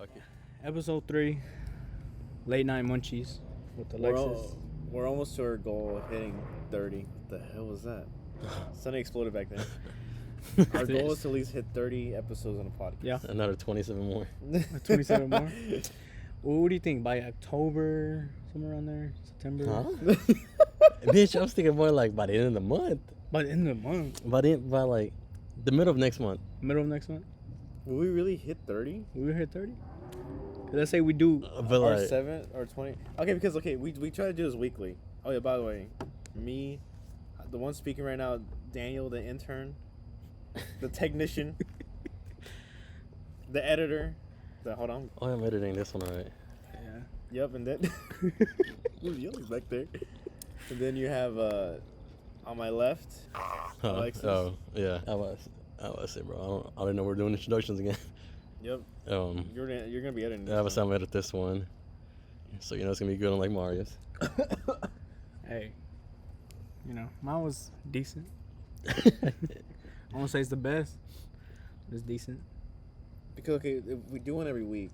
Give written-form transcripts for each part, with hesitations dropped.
Okay. Episode 3, Late Night Munchies with Alexis. We're almost to our goal of hitting 30. What the hell was that? Something exploded back there. Our goal is to at least hit 30 episodes on a podcast. Yeah. Another 27 more. 27 more. What do you think? By October, somewhere around there? September? Huh? Bitch, I was thinking more like by the end of the month. By the end of the month? By like the middle of next month. Middle of next month? Will we really hit 30? Will we hit 30? Let's say we do. But Or like, 7 or 20. Okay, because we try to do this weekly. Oh yeah, by the way, me, the one speaking right now, Daniel, the intern, the technician, the editor. Hold on. oh, I'm editing this one, alright. Yeah. Yep, and then who's yelling back there? And then you have on my left, Alexis. Oh, yeah. I was say, bro. I don't know. We're doing introductions again. Yep. You're gonna be editing. I have a time edit this one, so you know it's gonna be good on like Mario's. Hey, you know, mine was decent. I won't say it's the best. It's decent. Because if we do one every week,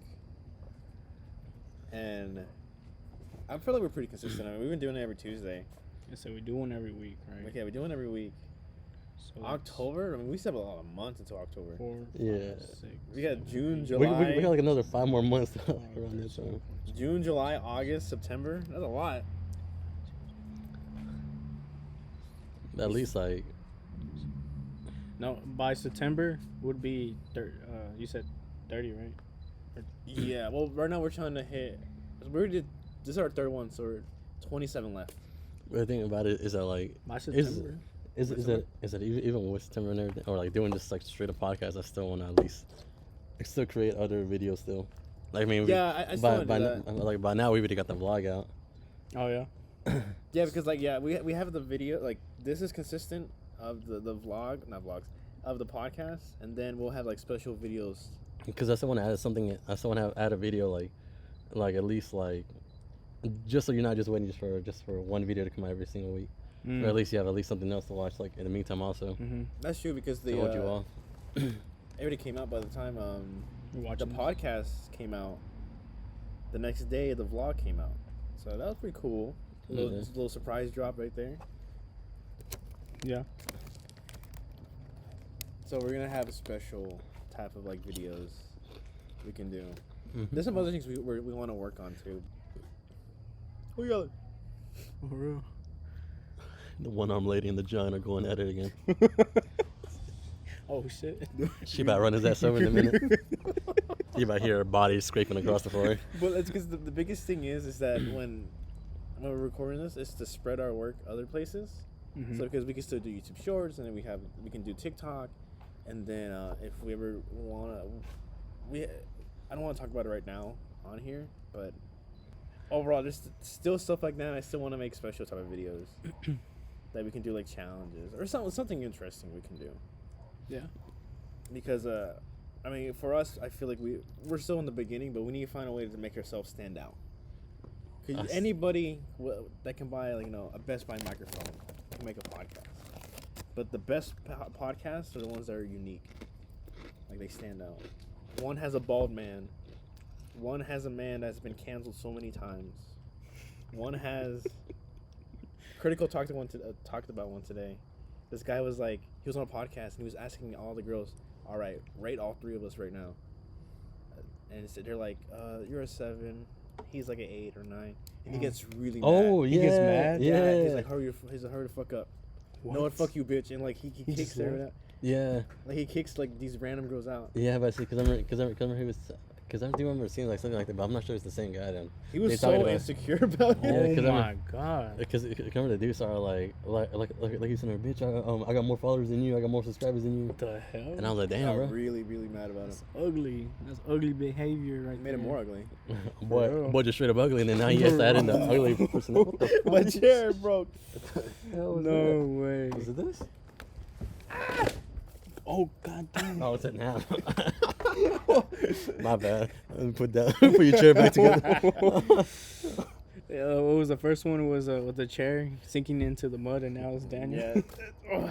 and I feel like we're pretty consistent. I mean, we've been doing it every Tuesday. So we do one every week, right? Okay, we do one every week. So October? I mean, we still have a lot of months until October. 4, 5, Yeah. 6. We got June, We July. got like another 5 more months around this time. June, July, August, September. That's a lot. At least like No, by September would be you said 30, right? Yeah. Well, right now we're trying to hit. This is our third one, so we're 27 left. the thing about it is that like By September. is it even with September and everything, or like doing just like straight up podcast? I still want to at least still create other videos still. Like I mean, Yeah, I still wanna do that. like by now we already got the vlog out. Oh, yeah? Yeah, because like we have the video. Like this is consistent of the vlog, not vlogs, of the podcast, and then we'll have like special videos. Because I still want to add something. I still want to add a video like at least like just so you're not just waiting just for one video to come out every single week. Mm. Or at least you have at least something else to watch like in the meantime also. Mm-hmm. That's true because To hold you off. it already came out by the time the podcast came out. The next day the vlog came out, so that was pretty cool. Just a little surprise drop right there. Yeah. So we're gonna have a special type of like videos we can do. Mm-hmm. There's some other things we want to work on too. Who yelling? For real. The one-armed lady and the giant are going at it again. Oh, shit. She about to run his ass over in a minute. You about to hear her body scraping across the floor. But it's because the biggest thing is that when we're recording this, it's to spread our work other places. Mm-hmm. So because we can still do YouTube Shorts, and then we can do TikTok, and then if we ever wanna, I don't want to talk about it right now on here, but overall, there's still stuff like that. I still want to make special type of videos that we can do like challenges or something interesting we can do. Yeah. Because I mean, for us, I feel like we're still in the beginning, but we need to find a way to make ourselves stand out. Because anybody that can buy like a Best Buy microphone can make a podcast, but the best podcasts are the ones that are unique, like they stand out. One has a bald man. One has a man that's been canceled so many times. One has Critical talked about one today. This guy was like, he was on a podcast and he was asking all the girls, all right, rate all 3 of us right now. And they're like, you're a 7. He's like an 8 or 9. And he gets really mad. Oh yeah, He gets mad? Yeah. He's like, hurry the fuck up. What? No, fuck you, bitch. And like he kicks just her out. Yeah. Like he kicks like these random girls out. Yeah, but I see, because I remember he was, because I do remember seeing like something like that, but I'm not sure it's the same guy then. He was They so talking about- insecure about Yeah, it. Oh, my God. Because I remember the dudes are like you said, bitch, I got more followers than you, I got more subscribers than you. What the hell? And I was like, I damn, got bro. really, really mad about That's him. ugly. That's ugly behavior right It made him there. more ugly. boy just straight up ugly, and then now he has to add in the ugly person. What the fuck My is chair broke. hell is No way. that? Is it this? Oh, God damn. Oh, it's it now. My bad. Put your chair back together. What was the first one? Was with the chair sinking into the mud, and now it's Daniel. Yeah.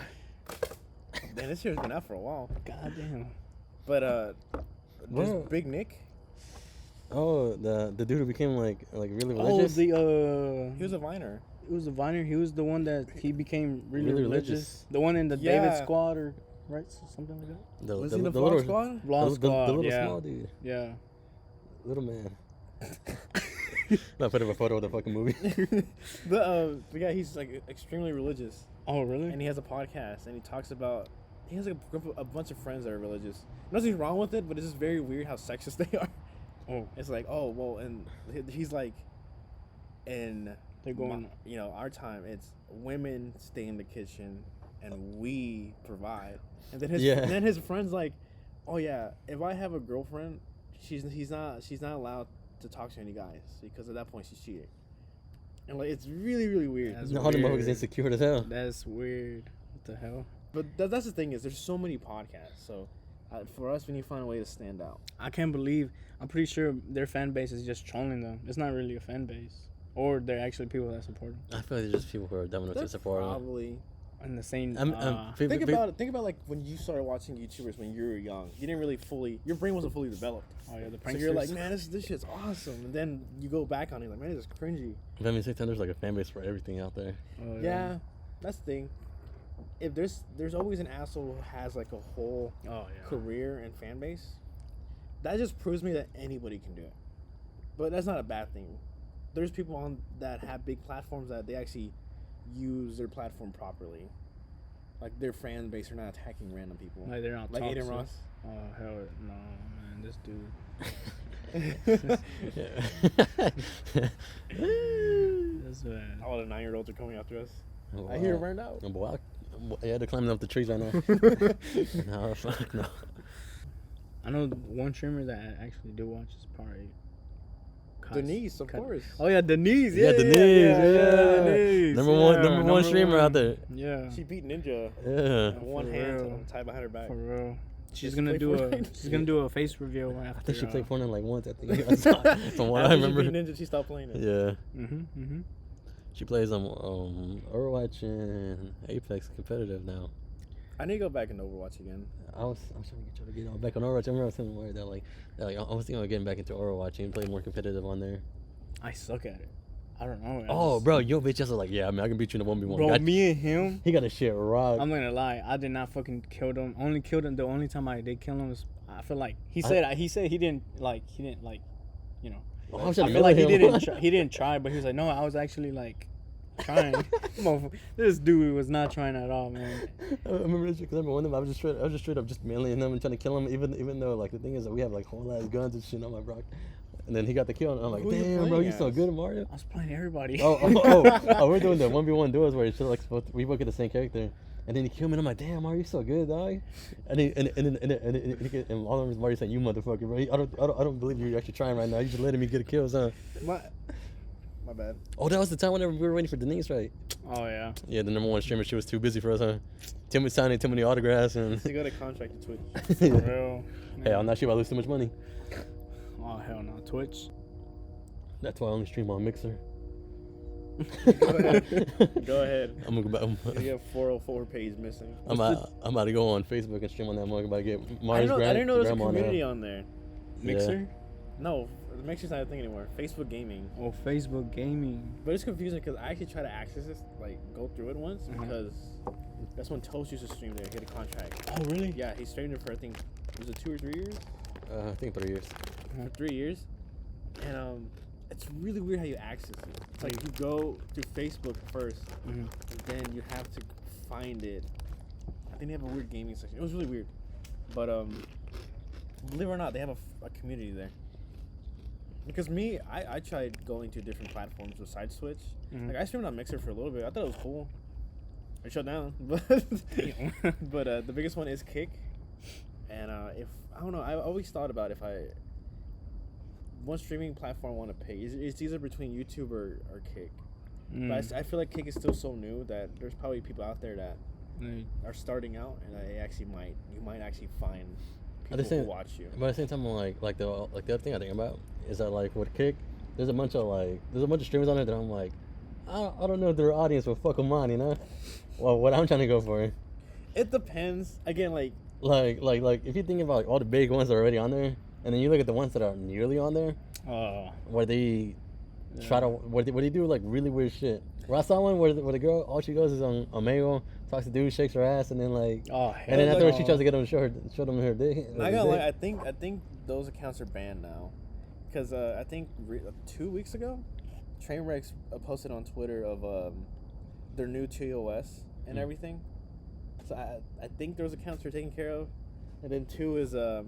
Man, this chair's been out for a while. God damn. But Bro. Big Nick, Oh, the dude who became like really Oh, religious. He was a Viner. it was a Viner. He was the one that he became really, Really religious. religious. The one in the David Yeah. Squad or right something like that. The, Was the, he the the Vlog little Squad? Vlog the Squad. little yeah. small dude, Yeah. little man. I put up a photo of the fucking movie. The guy, he's like extremely religious, Oh really? and he has a podcast, and he talks about. He has like a bunch of friends that are religious. Nothing wrong with it, but it's just very weird how sexist they are. Oh, It's like, oh well, and he's like, in they're going. our time, it's women stay in the kitchen, and we provide. And then his friends like, oh yeah, if I have a girlfriend, she's not allowed to talk to any guys because at that point she's cheating. And like it's really really weird. That's All the weird. motherfuckers insecure as hell. That's weird. What the hell? But that's the thing is there's so many podcasts. So for us, we need to find a way to stand out. I can't believe. I'm pretty sure their fan base is just trolling them. It's not really a fan base, or they're actually people that support them. I feel like there's just people who are dumb enough to They're support them. probably. In the same. Think about it. Think about like when you started watching YouTubers when you were young. You didn't really fully. Your brain wasn't fully developed. Oh yeah, the So pranksters. you're like, man, this shit's awesome. And then you go back on it like, man, this is cringy. But I mean, sometimes there's like a fan base for everything out there. Oh, Yeah, that's the thing. If there's always an asshole who has like a whole Oh yeah. career and fan base, that just proves me that anybody can do it. But that's not a bad thing. There's people on that have big platforms that they actually use their platform properly. Like their fan base are not attacking random people. Like they're not Like toxic. Aiden Ross. Oh hell no, man, this dude. That's bad. All the 9-year-olds are coming after us. Oh, I hear wow. burned out. Oh, boy, yeah, they're climbing up the trees right now. No, fuck no. I know one streamer that I actually do watch is probably Denise, of course. Oh yeah, Denise. Yeah, Denise. Yeah. Denise. Number Yeah, one streamer out there. Yeah. She beat Ninja Yeah. with one For hand real. tied behind her back. For real. She's Just gonna play do a Fortnite. she's gonna do a face reveal after. I think she played Fortnite like once. I think from what After I she remember. beat Ninja, she stopped playing it. Yeah. Mm-hmm. She plays Overwatch and Apex competitive now. I need to go back into Overwatch again. I was trying to get all back on Overwatch. I remember I was telling Mario that like I was thinking of getting back into Overwatch and play more competitive on there. I suck at it. I don't know. Oh, bro, yo bitch just like, yeah, I mean I can beat you in a 1v1. Bro, me and him. He got a shit rock. I'm not gonna lie. I did not fucking kill them. Only killed him. The only time I did kill him was I feel like he said he didn't like you know. Oh, I was I trying to feel like he melee him. didn't try, but he was like, no, I was actually like trying. This dude was not trying at all, man. I remember this because I remember one of them I was just straight up just meleeing him and trying to kill him even though like the thing is that we have like whole ass guns and shit on my Brock. And then he got the kill and I'm like, Who you damn bro, playing you so as? good at Mario. I was playing everybody. Oh, we're doing the 1v1 duels where it's just like we both get the same character. And then he killed me and I'm like, damn Mario, you so good, dog. And all of them Mario saying, you motherfucker, bro. I don't believe you're actually trying right now. You're just letting me get a kill, huh? My bad. Oh, that was the time whenever we were waiting for Denise, right? Oh yeah. Yeah, the number one streamer, she was too busy for us, huh? Signing too many autographs and They got a contract to Twitch. For real. hey, I'm not sure if I lose too much money. Oh hell no, Twitch. That's why I only stream on Mixer. Go ahead. Go ahead. I'm gonna go back. You have 404 page missing. I'm about to go on Facebook and stream on that. I'm about to get I Mario's didn't know there's a grandma community now. on there. Mixer. No, Mixer's not a thing anymore. Facebook Gaming. Oh, Facebook Gaming. But it's confusing because I actually tried to access this, like go through it once Mhm. because that's when Toast used to stream there. He had a contract. Oh really? Yeah, he streamed it for I think was it 2 or 3 years? I think 3 years. For 3 years, and it's really weird how you access it. It's like you go to Facebook first, Mm-hmm. and then you have to find it. I think they have a weird gaming section. It was really weird, but believe it or not, they have a community there. Because me, I tried going to different platforms besides Twitch. Mhm. Like I streamed on Mixer for a little bit. I thought it was cool. It shut down, but the biggest one is Kick. And if I don't know, I always thought about if one streaming platform I want to pay. It's either between YouTube or Kick. Mm. But I feel like Kick is still so new that there's probably people out there that are starting out, and you might actually find people who watch you. But at the same time, like the other thing I think about is that like with Kick, there's a bunch of streamers on there that I'm like, I don't know if their audience will fuck them on, you know. Well, what I'm trying to go for. It depends. Again, like Like if you think about like, all the big ones that are already on there, and then you look at the ones that are nearly on there, where they try to where they do like really weird shit. Where I saw one where the girl, all she goes is on Omegle, talks to dude, shakes her ass, and then like, and then afterwards she tries to get him to show them her dick. Not gonna lie, I think those accounts are banned now, because I think 2 weeks ago, Trainwrecks posted on Twitter of their new TOS and everything. So I think those accounts are taken care of, and then 2 is I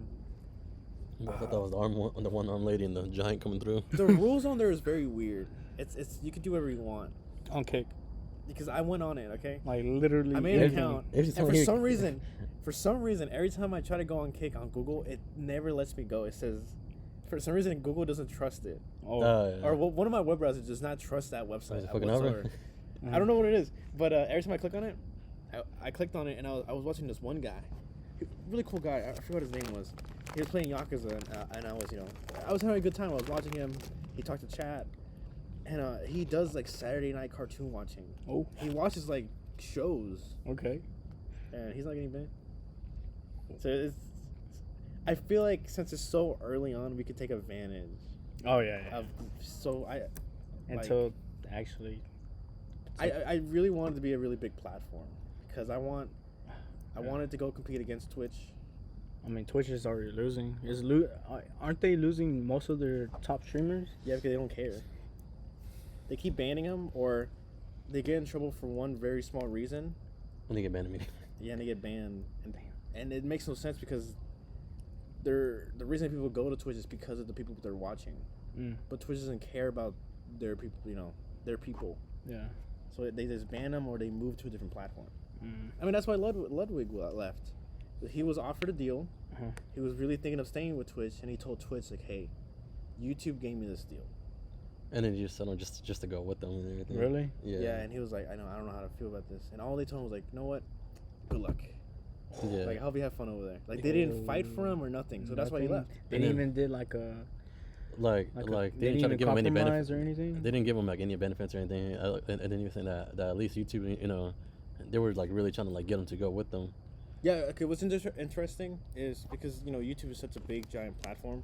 thought that was the one arm lady and the giant coming through. the rules on there is very weird. It's you can do whatever you want. On Kick. Because I went on it, okay? Like literally. I made an account, and for you- some reason, every time I try to go on Kick on Google, it never lets me go. It says, for some reason, Google doesn't trust it. Oh. Or one of my web browsers does not trust that website. Is it fucking over? I don't know what it is, but every time I click on it, I clicked on it, and I was watching this one guy, really cool guy. I forgot what his name was. He was playing Yakuza, and I was having a good time. I was watching him. He talked to chat, and he does like Saturday night cartoon watching. Oh. He watches like shows, Okay. and he's not getting banned. So I feel like since it's so early on, we could take advantage Oh yeah. of. So Until actually. I really want it to be a really big platform, because I want it to go compete against Twitch. I mean, Twitch is already losing. Aren't they losing most of their top streamers? Yeah, because they don't care. They keep banning them, or they get in trouble for one very small reason. When they get banned immediately. Yeah, and they get banned, and it makes no sense, because the reason people go to Twitch is because of the people they're watching. But Twitch doesn't care about their people, their people. Yeah. So they just ban them, or they move to a different platform. I mean, that's why Ludwig left. He was offered a deal. He was really thinking of staying with Twitch, and he told Twitch, like, hey, YouTube gave me this deal. And then you just settled just to go with them and everything. Really? Yeah. Yeah, and he was like, I don't know how to feel about this. And all they told him was like, you know what? Good luck. Yeah. Like, I hope you have fun over there. Like, they didn't fight for him or nothing, so that's why he left. They didn't even did like a. Like they they didn't try to give him any benefits or anything. They didn't give him like any benefits or anything. And then you were saying that at least YouTube, they were like really trying to like get him to go with them. Yeah. Okay. What's interesting is because YouTube is such a big giant platform.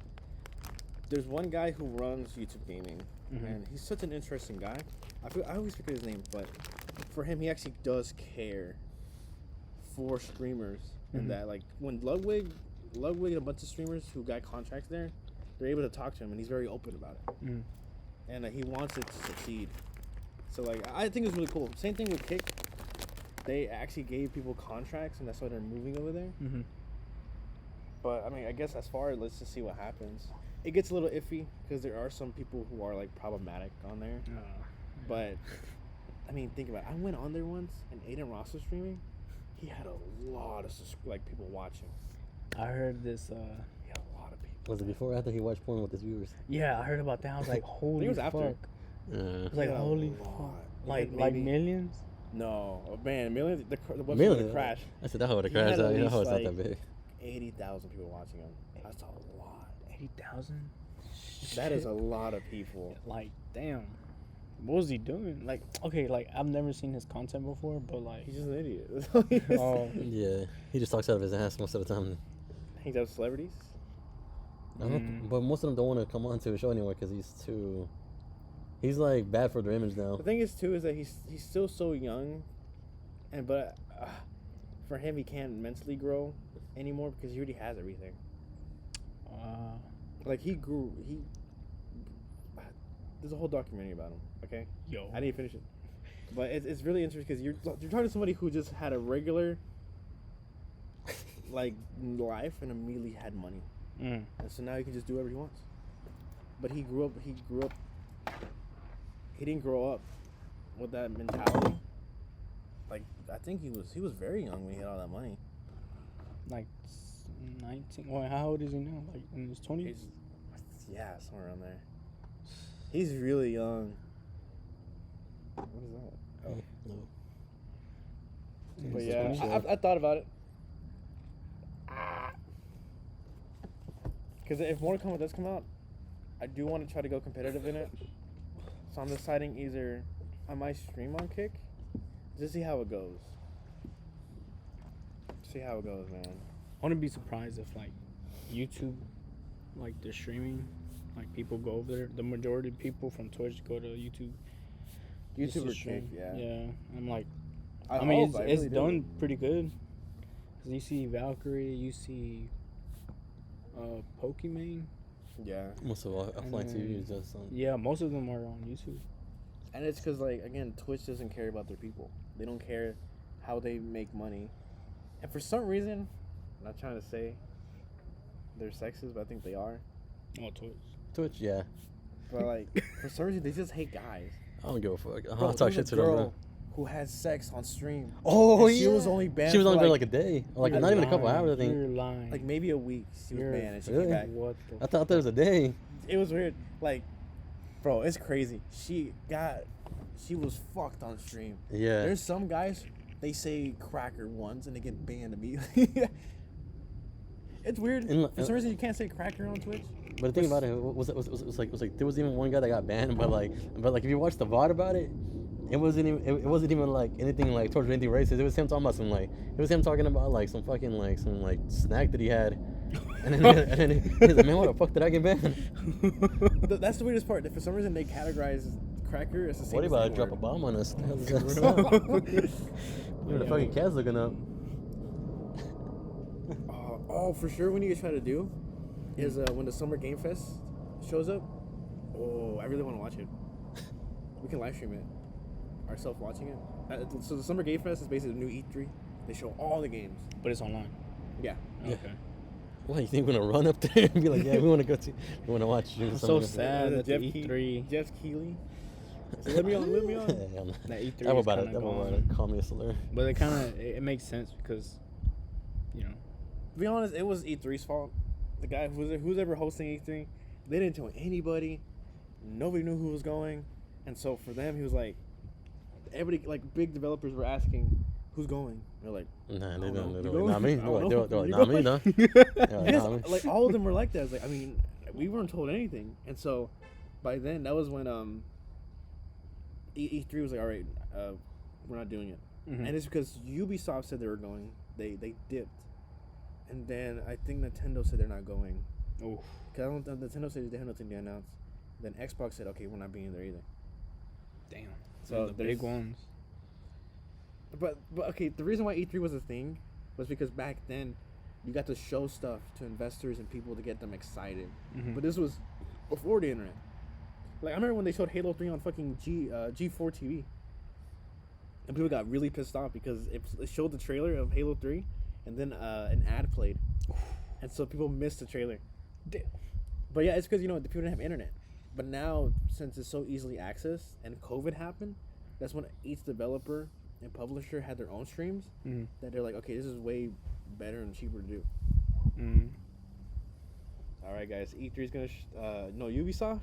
There's one guy who runs YouTube gaming, and he's such an interesting guy. I always forget his name, but for him, he actually does care for streamers, and that like when Ludwig and a bunch of streamers who got contracts there, they're able to talk to him, and he's very open about it, and he wants it to succeed. So like, I think it's really cool. Same thing with Kick. They actually gave people contracts, and that's why they're moving over there. But I mean, I guess as far as, let's just see what happens. It gets a little iffy because there are some people who are like problematic on there. But I mean, think about it. I went on there once, and Aiden Ross was streaming. He had a lot of people watching. I heard this. He had a lot of people. Was it before or after he watched porn with his viewers? Yeah, I heard about that. I was like, holy it was fuck. after. I was like, Yeah, holy a fuck. lot. Like Maybe- millions? No, man, millions. The website would Millions? have crashed. I said that would have He had crashed at out. You know how least, it's not like, that big. 80,000 people watching him. That's a lot. 80,000? That is a lot of people. Like, damn. What was he doing? Like, okay, like, I've never seen his content before, but like. He's just an idiot. That's all he is. Oh, Yeah, he just talks out of his ass most of the time. Hangs out with celebrities. I don't, but most of them don't want to come on to a show anymore because he's like bad for their image now. The thing is too is that he's still so young, but for him he can't mentally grow anymore because he already has everything. Like he there's a whole documentary about him. Okay, yo. I didn't finish it, but it's really interesting because you're talking to somebody who just had a regular like life and immediately had money, and so now he can just do whatever he wants. But he grew up. He didn't grow up with that mentality. Like I think he was very young when he had all that money. Like 19. Well, how old is he now? Like in his 20s? Yeah, somewhere around there. He's really young. What is that? Oh. No. But yeah, I thought about it. Because if Mortal Kombat does come out, I do want to try to go competitive in it. So I'm deciding either I might stream on Kick, just see how it goes. See how it goes, man. I wouldn't be surprised if like YouTube, like the streaming Like people go over there. The majority of people from Twitch go to YouTube. YouTubers stream. Yeah. I'm like, I mean, it's really done pretty good. Cause you see Valkyrie, you see Pokimane. Yeah. Most of offline TV is just yeah, most of them are on YouTube. And it's because, like, again, Twitch doesn't care about their people. They don't care how they make money. And for some reason, I'm not trying to say they're sexist, but I think they are. Oh, Twitch, yeah. But, like, for some reason, they just hate guys. I don't give a fuck. I don't talk shit to them, bro. Who had sex on stream. Oh, yeah. She was only banned. She was only banned like a day. Or like not even a couple hours, I think. You're lying. Like maybe a week. She was banned and she came back. What I thought there was a day. It was weird. Like, bro, it's crazy. She was fucked on stream. Yeah. There's some guys, they say cracker once and they get banned immediately. It's weird. For some reason, you can't say cracker on Twitch. But the thing about it was like there was even one guy that got banned, but like if you watch the VOD about it, it wasn't even like anything like towards anything racist. It was him talking about him talking about like some fucking like some like snack that he had, and then he's like, man, what the fuck did I get banned? That's the weirdest part. For some reason, they categorize cracker as the same. What about to drop a bomb on us? The fucking cat's looking up. Oh, for sure. What you guys try to do is when the Summer Game Fest shows up. Oh, I really want to watch it. We can live stream it. Ourselves watching it. So the Summer Game Fest is basically the new E3. They show all the games. But it's online. Yeah. Okay. What, you think we're gonna run up there and be like, yeah, we want to we want to watch? I'm so sad that the E3. Jeff Keighley. So let me on. That E3 that about to call me a slur. But it makes sense because, you know. To be honest, it was E3's fault. The guy who's ever hosting E3, they didn't tell anybody. Nobody knew who was going, and so for them, he was like, everybody, like big developers were asking, "Who's going?" They're like, "Nah, they don't. They're not me. They're not me, no." Yes, like all of them were like that. It's like, I mean, we weren't told anything, and so by then, that was when E3 was like, "All right, we're not doing it," and it's because Ubisoft said they were going. They dipped. And then I think Nintendo said they're not going. Oh, because Nintendo said they have nothing to announce. Then Xbox said, "Okay, we're not being there either." Damn. So the big ones. But okay, the reason why E3 was a thing was because back then you got to show stuff to investors and people to get them excited. But this was before the internet. Like I remember when they showed Halo 3 on fucking G4 TV, and people got really pissed off because it showed the trailer of Halo 3. And then an ad played, and so people missed the trailer. But yeah, it's because the people didn't have internet. But now, since it's so easily accessed, and COVID happened, that's when each developer and publisher had their own streams. That they're like, okay, this is way better and cheaper to do. All right, guys, E3's gonna no Ubisoft.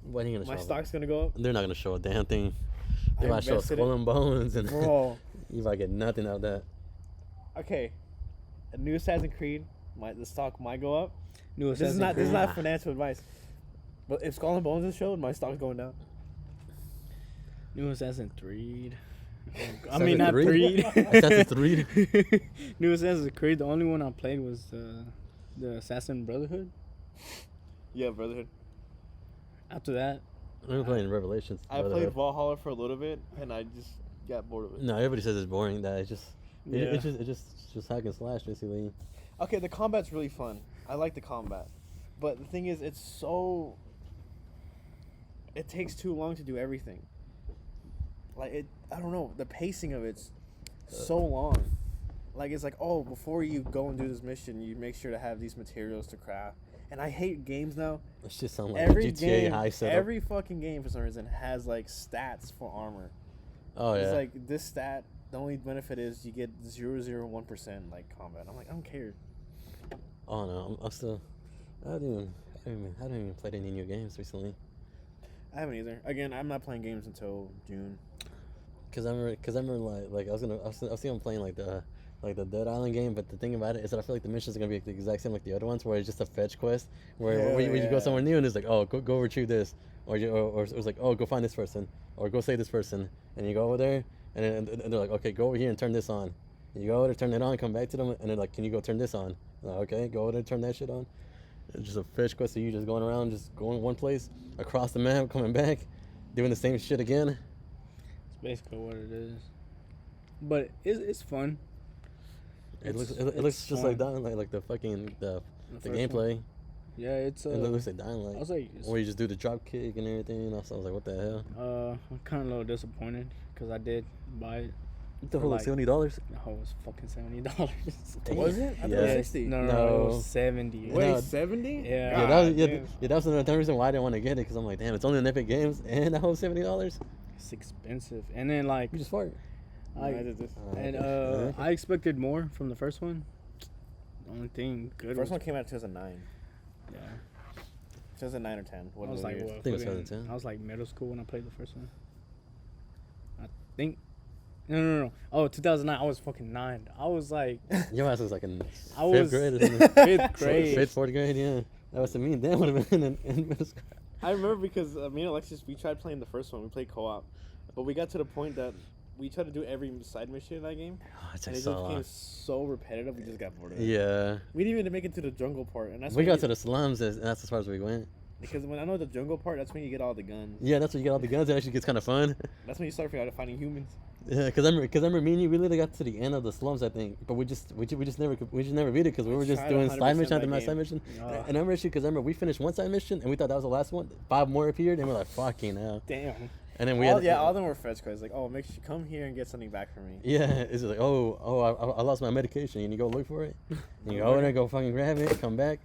When are you gonna My show stock's gonna go up. They're not gonna show a damn thing. They might show Skull and Bones, and you might get nothing out of that. Okay, a new Assassin's Creed, the stock might go up. This is not financial advice, but if Skull and Bones is showed, my stock's going down. New Assassin's Creed. I mean, not Creed. Assassin's Creed. New Assassin's Creed. The only one I played was the Assassin Brotherhood. Yeah, Brotherhood. After that, we were playing Revelations. I played Valhalla for a little bit, and I just got bored of it. No, everybody says it's boring. That it's just. Yeah. It's just hack and slash basically. Okay, the combat's really fun. I like the combat, but the thing is, it takes too long to do everything. Like I don't know. The pacing of it's so long. Like it's like, oh, before you go and do this mission, you make sure to have these materials to craft. And I hate games now. It just sounds like every GTA high setup. Every fucking game for some reason has like stats for armor. Oh yeah. It's like this stat. The only benefit is you get 0.001% like combat. I'm like, I don't care. Oh no, I haven't even played any new games recently. I haven't either. Again, I'm not playing games until June. Cause I remember like I was thinking playing like the Dead Island game, but the thing about it is that I feel like the missions are gonna be the exact same like the other ones, where it's just a fetch quest where you go somewhere new and it's like, oh, go retrieve this, or it's like, oh, go find this person, or go save this person, and you go over there. And they're like, okay, go over here and turn this on. And you go over there, turn it on, come back to them, and they're like, can you go turn this on? Like, okay, go over there, turn that shit on. It's just a fetch quest of you just going around, just going one place across the map, coming back, doing the same shit again. It's basically what it is. But it's fun. It looks just like Dying Light, like the fucking the gameplay. One. Yeah, it's it looks like Dying Light. I was like, where you just do the drop kick and everything. I was like, what the hell? I'm kind of a little disappointed because I did buy it. What the hell, like $70? No, it was fucking $70. Was it? I thought it was 60. No, it was 70. Wait, 70? Yeah. That was another reason why I didn't want to get it, because I'm like, damn, it's only on Epic Games and that was $70. It's expensive, and then like you just fart. I did this. And I expected more from the first one. The only thing good. The first one came out in 2009. Yeah. 2009 or 10. I was like, what? I think it was 2010. I was like middle school when I played the first one. I think. No. Oh, 2009. I was fucking 9. I was like. Your ass was like in I fifth was grade or something. 5th grade. Fifth, 4th grade, yeah. That was me and Dan would have been in middle school. I remember because me and Alexis, we tried playing the first one. We played co-op. But we got to the point that we tried to do every side mission in that game. Oh, and it just became so repetitive, we just got bored of it. Yeah. We didn't even make it to the jungle part. And that's we got to the slums, and that's as far as we went. Because when I know the jungle part, that's when you get all the guns. Yeah, that's when you get all the guns. It actually gets kind of fun. That's when you start finding humans. Yeah, because I remember me and you really got to the end of the slums, I think, but we just never beat it because we were just doing side mission after side mission. And I remember we finished one side mission and we thought that was the last one. 5 more appeared and we're like, fucking hell. Damn. And then all of them were fetch quests. Like, oh, make sure you come here and get something back for me. Yeah, it's just like, I lost my medication, and you go look for it. And you go over there, go fucking grab it, come back.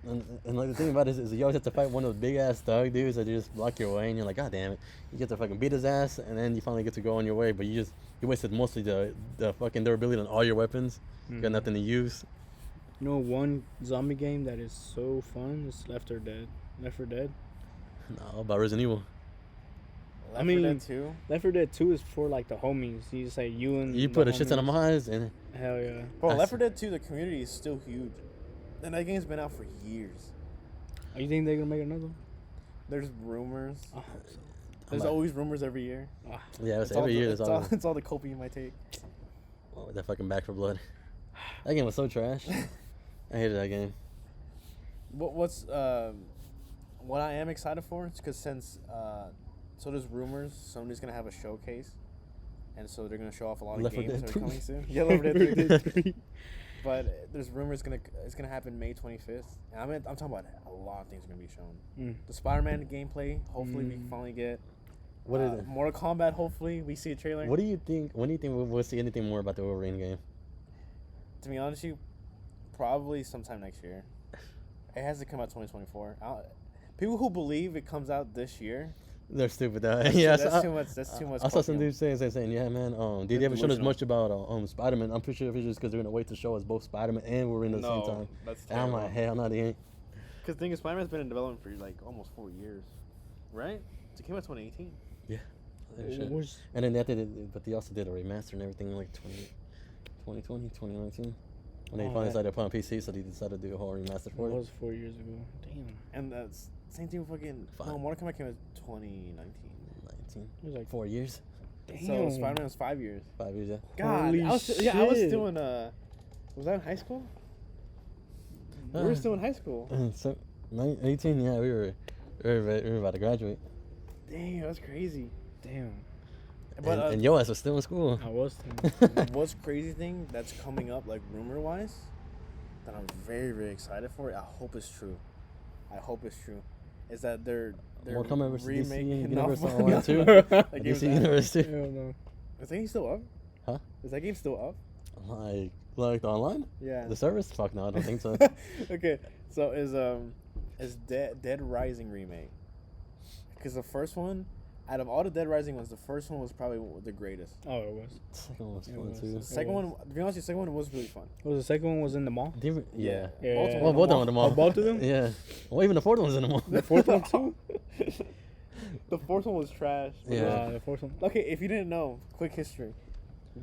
And like the thing about it is you always have to fight one of those big ass thug dudes that just block your way, and you're like, god damn it. You get to fucking beat his ass, and then you finally get to go on your way, but you wasted mostly the fucking durability on all your weapons. You got nothing to use. You know, one zombie game that is so fun is Left 4 Dead. Left 4 Dead? No, about Resident Evil. Left 4 Dead 2? Left 4 Dead 2 is for like the homies. You just like you put a shit ton of mods and hell yeah. Bro, Left 4 Dead 2, the community is still huge. And that game's been out for years. Oh, you think they're gonna make another one? There's rumors. Oh, There's always rumors every year. Yeah, it's every year. It's all the copium you might take. Oh, that fucking Back 4 Blood. That game was so trash. I hated that game. What I am excited for is because since so there's rumors Sony's gonna have a showcase, and so they're gonna show off a lot of games that are coming soon. Yeah, Left 4 Dead 3. But there's rumors it's gonna happen May 25th. And I'm talking about a lot of things are gonna be shown. The Spider-Man gameplay. Hopefully we can finally get. What is it? Mortal Kombat. Hopefully we see a trailer. What do you think? When do you think we'll see anything more about the Wolverine game? To be honest with you, probably sometime next year. It has to come out 2024. People who believe it comes out this year. They're stupid. That's too much. That's too much. I saw some dudes saying, yeah, man. They haven't shown us much about Spider-Man. I'm pretty sure it's just because they're gonna wait to show us both Spider-Man and Wolverine at the same time. That's and I'm like, hell no, they ain't. Because the thing is, Spider-Man's been in development for like almost 4 years, right? It came out 2018. Yeah. And then they also did a remaster and everything in like 2020, 2019. When they finally decided to put on PC, so they decided to do a whole remaster for it. It was 4 years ago. Damn. And that's same thing with fucking. No, Mortal Kombat came out 2019. 19. It was like 4 years. Damn. So Spider-Man was 5 years. 5 years, yeah. God, Holy I was shit. doing was that in high school? We were still in high school. So 18, yeah, we were about to graduate. Damn, that's crazy. Damn. But and your ass was still in school. I was. What's crazy thing that's coming up, like rumor wise, that I'm very, very excited for. I hope it's true. Is that they're Mortal Kombat versus remaking DC Universe on 1 and 2. DC Universe 2. Hell no. Is that game still up? Huh? Is that game still up? Like the online? Yeah. The service? Fuck no, I don't think so. Okay, so is Dead Rising remake? Because the first one, out of all the Dead Rising ones, the first one was probably the greatest. Oh, it was. The second one was fun too. The second one, to be honest, the second one was really fun. Was the second one was in the mall? Yeah. Well, both of them in the mall. Oh, both of them? Yeah. Well, even the fourth one was in the mall. The fourth one too? The fourth one was trash. Yeah. The fourth one. Okay, if you didn't know, quick history.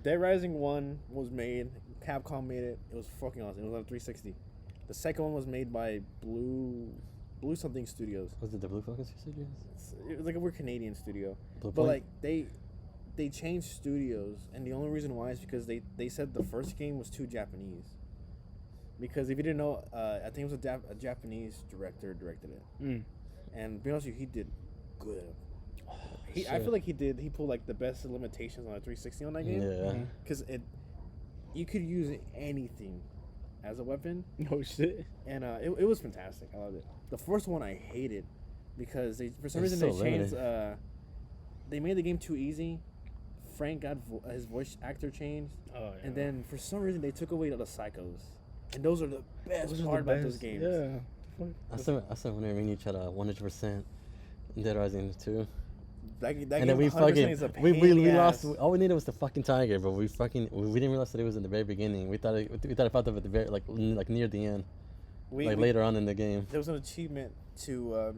Dead Rising 1 was made, Capcom made it. It was fucking awesome. It was on 360. The second one was made by Blue something studios. Was it the Blue Focus Studios? It was like a weird Canadian studio. Blue But Point? like they changed studios, and the only reason why is because they said the first game was too Japanese. because if you didn't know, I think it was a Japanese director directed it, and to be honest with you, he did good. I feel like he pulled like the best limitations on a 360 on that game. Yeah, because you could use anything as a weapon. No shit. And it was fantastic. I loved it. The first one I hated because for some reason they changed. They made the game too easy. Frank got his voice actor changed, and then for some reason they took away the psychos, and those are the best part about those games. Yeah. I said when we each had a 100% Dead Rising 2. That and game then we 100% is a pain we in the lost. ass. All we needed was the fucking tiger, but we didn't realize that it was in the very beginning. We thought it popped up at the very like near the end, later on in the game. There was an achievement to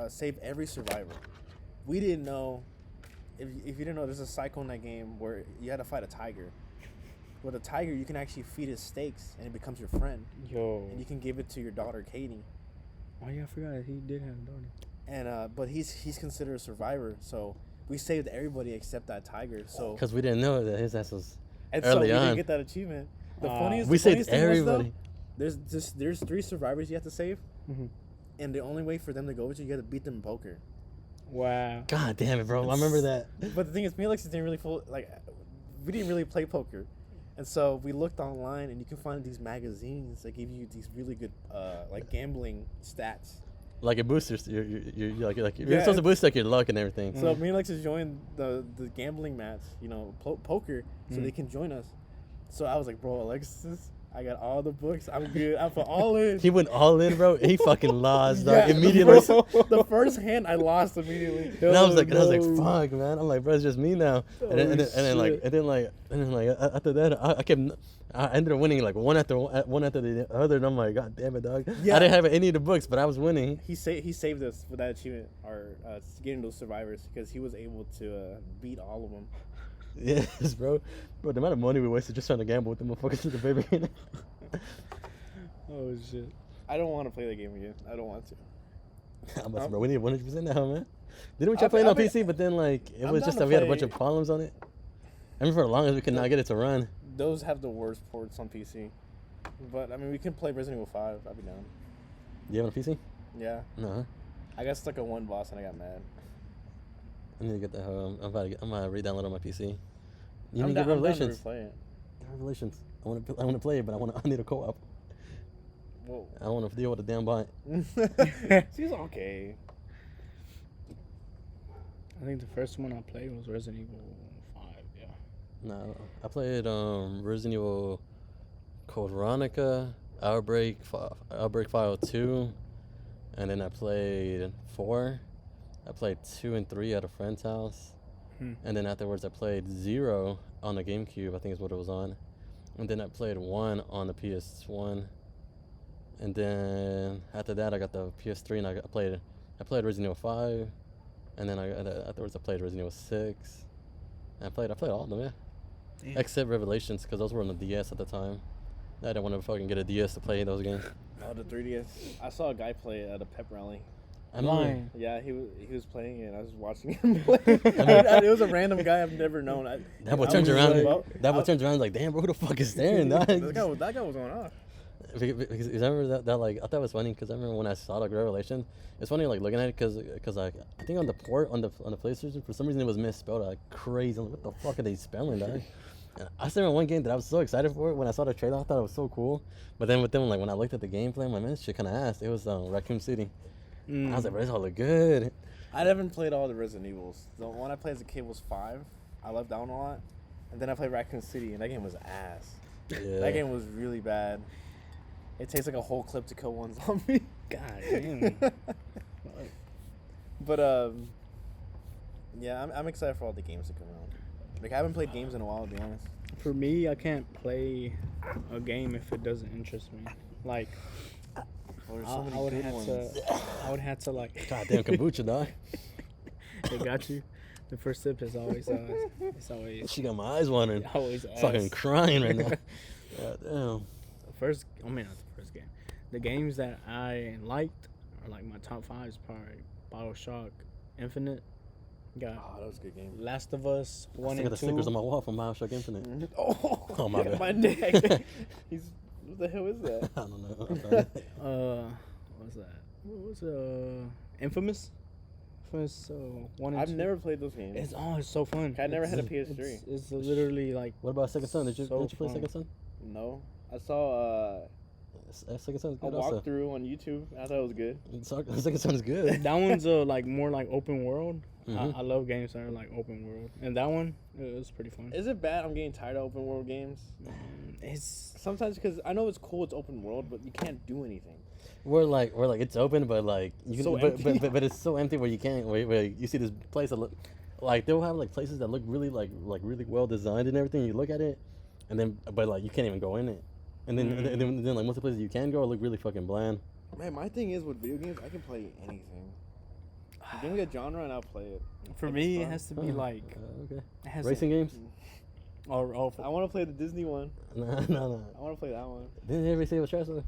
save every survivor. We didn't know. If you didn't know, there's a cycle in that game where you had to fight a tiger. With a tiger, you can actually feed it steaks, and it becomes your friend. Yo. And you can give it to your daughter, Katie. Oh yeah, I forgot he did have a daughter. And but he's considered a survivor, so we saved everybody except that tiger. So because we didn't know that his ass was and early so we on. didn't get that achievement. The funniest we thing saved was, everybody. though, there's 3 survivors you have to save, and the only way for them to go with you got to beat them in poker. Wow. God damn it, bro! I remember that. But the thing is, me and Alexis didn't really we didn't really play poker, and so we looked online, and you can find these magazines that give you these really good like gambling stats. Like it boosts you're supposed to boost like your luck and everything. So me and Alexis joined the gambling match, poker, so they can join us. So I was like, bro, Alexis, I got all the books. I'm good. I put all in. He went all in, bro. He fucking lost, dog. Immediately. The first hand, I lost immediately. And I was like, fuck, man. I'm like, bro, it's just me now. And then after that, I ended up winning like one after the other, and I'm like, God damn it, dog. Yeah. I didn't have any of the books, but I was winning. He saved us with that achievement, or getting those survivors, because he was able to beat all of them. Yes, bro. Bro, the amount of money we wasted just trying to gamble with the motherfuckers at the very beginning. Oh shit. I don't want to play that game again. I don't want to. Bro, we need 100% now, man. Didn't we try playing on PC, but then like it was just that we had a bunch of problems on it. I mean, for as long as we could not get it to run. Those have the worst ports on PC. But I mean, we can play Resident Evil 5. I'll be down. You have a PC? Yeah. No. I got stuck at one boss and I got mad. I need to get that. I'm gonna re-download on my PC. You need to get Revelations. I'm down to replay it. Revelations. I want to play it, but I need a co-op. Whoa. I don't want to deal with the damn bot. She's okay. I think the first one I played was Resident Evil 5. Yeah. No, I played Resident Evil Code Veronica, Outbreak File 2, and then I played 4. I played 2 and 3 at a friend's house. And then afterwards I played 0 on the GameCube, I think is what it was on. And then I played 1 on the PS1. And then after that I got the PS3 and I played Resident Evil 5. And then afterwards I played Resident Evil 6. And I played all of them, yeah. Damn. Except Revelations, because those were on the DS at the time. I didn't want to fucking get a DS to play those games. Oh, the 3DS. I saw a guy play at a pep rally. I'm lying. Yeah, he was playing it. I was watching him play. It was a random guy I've never known. That boy turns around. That boy turns around like, damn, bro, who the fuck is staring? That guy was going off. Because I remember that like I thought it was funny because I remember when I saw like Revelation, it's funny like looking at it because like I think on the port on the PlayStation for some reason it was misspelled like crazy. I'm like, what the fuck are they spelling that? And I still remember one game that I was so excited for when I saw the trailer. I thought it was so cool, but then like when I looked at the gameplay, I'm like, man, this shit kind of ass. It was Raccoon City. I was like, bro, this all look good. I haven't played all the Resident Evils. The one I played as a kid was 5. I loved that one a lot, and then I played Raccoon City, and that game was ass. Yeah. That game was really bad. It takes like a whole clip to kill one zombie. God damn. But yeah, I'm excited for all the games to come out. Like I haven't played games in a while, to be honest. For me, I can't play a game if it doesn't interest me. Like, I would have to like. Goddamn kombucha, dog. They got you. The first sip is always. It's always. She got my eyes watering. Always. Fucking crying right now. Goddamn. Not the first game. The games that I liked are like my top 5 is probably BioShock Infinite. Got that was a good game. Last of Us 1 and 2. I got the stickers on my wall from BioShock Infinite. Oh my bad. My neck. What the hell is that? I don't know. What's that? What was Infamous? Infamous 1 and 2. I've never played those games. It's so fun. I never had a PS3. It's literally like. What about Second Son? Did you play Second Son? No, I saw Second Son's a good also. walkthrough on YouTube. I thought it was good. Second Son's good. That one's like more like open world. Mhm. I love games that are like open world, and that one it was pretty fun. Is it bad? I'm getting tired of open world games. It's Sometimes because I know it's cool, it's open world, but you can't do anything. We're like it's open, but like you can, So but empty. but it's so empty where you can't. Where you see this place that look like they'll have like places that look really like really well designed and everything. You look at it, and then but like you can't even go in it, and then and then like most of the places you can go look really fucking bland. Man, my thing is with video games, I can play anything. Give me a genre and I'll play it. for Like, me. it's It fun. has to be like Okay. it has Racing games? Oh, I want to play the Disney one. No. I want to play that one. Didn't everybody say it was trash though?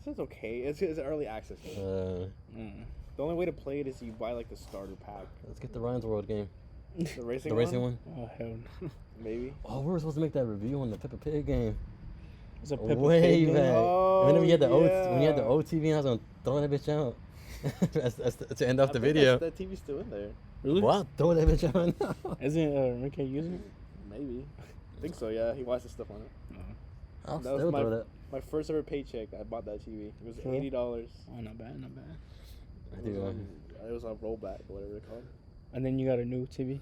It's okay. It's early access game. The only way to play it is you buy like the starter pack. Let's get the Ryan's World game. The racing The racing one. Oh hell no! Maybe. Oh, we were supposed to make that review on the Peppa Pig game. It's a Peppa Way Pig game. back. Oh, Whenever you had the yeah. when you had the OTV, and I was gonna throw that bitch out. to end off I the think video. That TV's still in there. Really? Well, throw that bitch out now. Isn't Ricky using it? Maybe. I think so. Yeah, he watched the stuff on it. I'll That was still my- throw that. My first ever paycheck, I bought that TV. It was For real? $80. Oh, not bad, not bad. I It do. was, it was on rollback or whatever it's called. And then you got a new TV.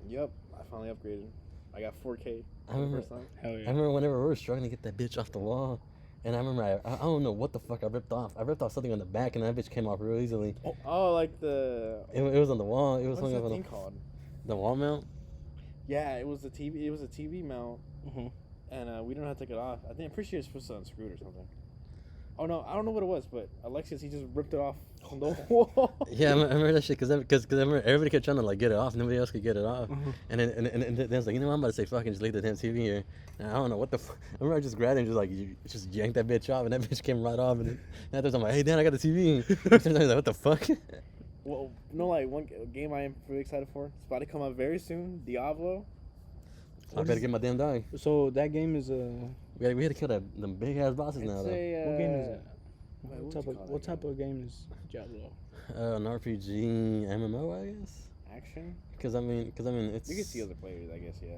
Yep, I finally upgraded. I got 4K I for the remember- first time. Hell I yeah. remember whenever we were struggling to get that bitch off the wall, and I remember I don't know what the fuck I ripped off. I ripped off something on the back, and that bitch came off real easily. Oh, like the It was on the wall. It was what's hung that up on thing called? the wall mount. Yeah, it was the TV. It was a TV mount, Mhm. and we don't know how to take it off. I'm pretty sure it's supposed to unscrew it or something. Oh no, I don't know what it was, but Alexis he just ripped it off from the wall. Yeah, I remember that shit because I remember everybody kept trying to like get it off. Nobody else could get it off. And then I was like, you know what, I'm about to say fucking just leave the damn TV here. And I don't know what the fuck. I remember I just grabbed it and just like just yanked that bitch off, and that bitch came right off. And then afterwards I'm like, hey Dan, I got the TV. And I was like, what the fuck? Well, no, like one game I am really excited for. It's about to come out very soon. Diablo. I better get my damn dog. So that game is We had to kill them big ass bosses now It's though. a, what game is that? wait, What what type you of call what that type game? of game is Diablo? An RPG MMO, I guess. Action? Because I mean, it's You can see other players, I guess. Yeah.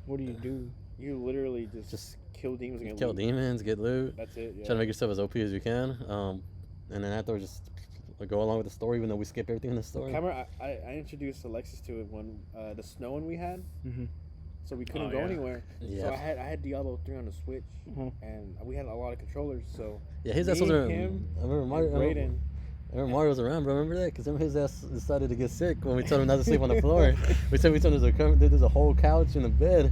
What do you do? You literally just Just kill demons and get kill loot. demons, get loot, That's it. Yeah. try to make yourself as OP as you can, and then afterwards just go along with the story, even though we skip everything in the story. Camera, I introduced Alexis to it when the snow one we had, Mm-hmm. so we couldn't Oh, go yeah. anywhere. Yeah. So I had Diablo 3 on the Switch, Mhm. and we had a lot of controllers. So Yeah, his me, ass was around. him, I remember Mario. and Brayden. I remember Mario was around, bro. Remember that? Because his ass decided to get sick when we told him not to sleep on the floor. we told him there's a whole couch in the bed,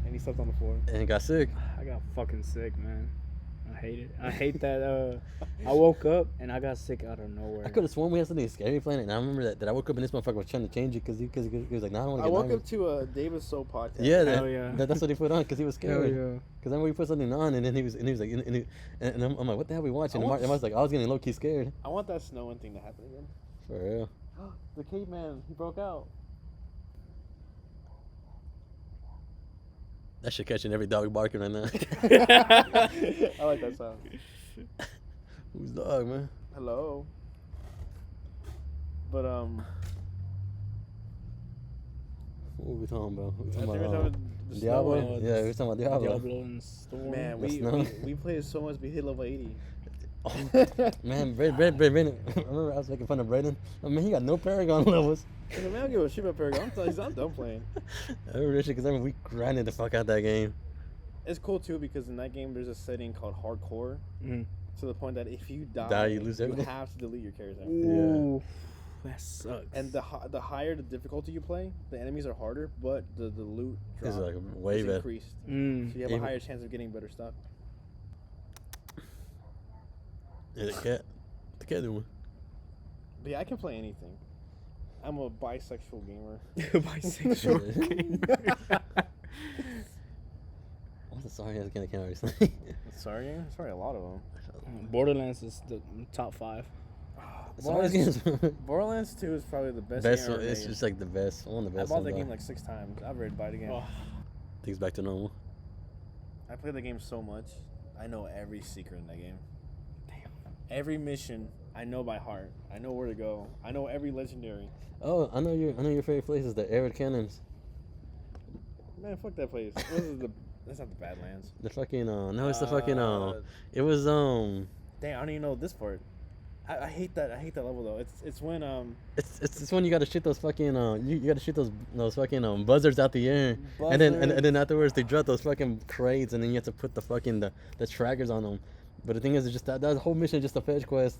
And he slept on the floor. and he got sick. I got fucking sick, man. I hate it. I hate that. I woke up and I got sick out of nowhere. I could have sworn we had something scary playing, and I remember that I woke up and this motherfucker was trying to change it because he was like, "No, I don't want I to get woke nauseous." up to a David Soul podcast. Yeah, Hell yeah. that's what he put on because he was Hell scared. yeah. Because I remember he put something on, and then he was like, and I'm like, what the hell are we watching? I And want I was like, I was getting low key scared. I want that snowing thing to happen again. For real. The caveman, he broke out. That shit catching every dog barking right now. I like that sound. Who's dog, man? Hello. But What were we talking about? We I think talking we're about talking the Diablo? snow one. Yeah, we were talking about Diablo. Diablo and Storm. Man, The we snow. we played so much we hit level 80. Man, Brayden. I remember I was making fun of Brayden. I mean, he got no Paragon levels. I mean, I don't give a shit about Paragon. I'm done playing. I remember that shit because we grinded the fuck out that game. It's cool too because in that game there's a setting called hardcore, Mhm. to the point that if you die, you lose everything? have to delete your character. Ooh, that sucks. And the higher the difficulty you play, the enemies are harder, but the loot It's drop like way is better. increased. So you have Even- a higher chance of getting better stuff. Yeah, the cat doing. But yeah, I can play anything. I'm a bisexual gamer. bisexual game. What's the sorry ass game I can't already say? Sorry, a lot of them. Borderlands is the top 5. Sorry ass games. Borderlands 2 is probably the best Best game one. ever It's made. just like the best. One of the I best. bought ones that game out. like 6 times. I've ready to buy it again. Oh. Things back to normal. I played the game so much. I know every secret in that game. Damn. Every mission I know by heart. I know where to go. I know every legendary. Oh, I know your favorite place is the Arid Canyons. Man, fuck that place. That's not the Badlands. The fucking no, it's the fucking it was Dang, I don't even know this part. I hate that. I hate that level though. It's when It's when you gotta shoot those fucking you gotta shoot those fucking buzzards out the air, and then afterwards they drop those fucking crates, and then you have to put the fucking the trackers on them. But the thing is, it's just that whole mission is just a fetch quest,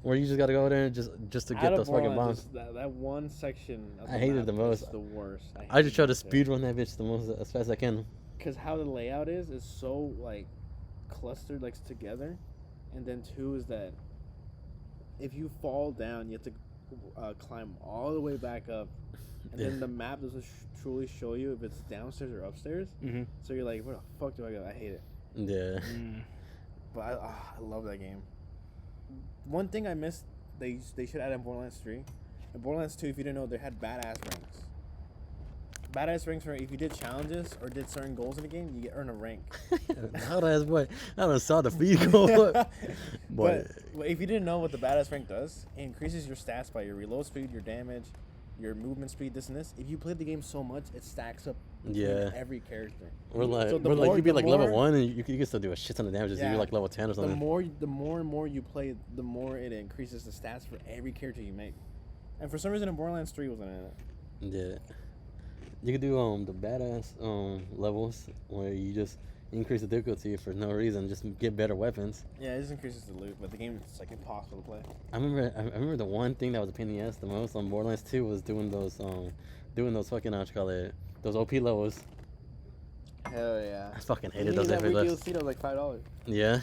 where you just gotta go there just to get those fucking bombs. That one section. I hated it the most. It's the worst. I just try to speed run that bitch the most as fast as I can. Cause how the layout is so like clustered like together, and then two is that if you fall down, you have to climb all the way back up, and then the map doesn't truly show you if it's downstairs or upstairs. Mm-hmm. So you're like, where the fuck do I go? I hate it. Yeah. But I love that game. One thing I missed, they should add in Borderlands 3. In Borderlands 2, if you didn't know, they had badass ranks. Badass ranks for if you did challenges or did certain goals in the game, you earn a rank. Badass boy, I don't saw the feed go. But if you didn't know what the badass rank does, it increases your stats by your reload speed, your damage, your movement speed, this and this. If you played the game so much, it stacks up. Yeah. Every character. We're like you'd be like level 1 and you can still do a shit ton of damage. Yeah. You're like level 10 or something. The more and more you play, the more it increases the stats for every character you make. And for some reason, in Borderlands 3 wasn't in it. Yeah. You could do the badass levels where you just increase the difficulty for no reason, just get better weapons. Yeah, it just increases the loot, but the game is like impossible to play. I remember the one thing that was a pain in the ass the most on Borderlands 2 was doing those fucking those OP levels. Hell yeah! I fucking hated those that OP levels. DLC that was like $5. Yeah,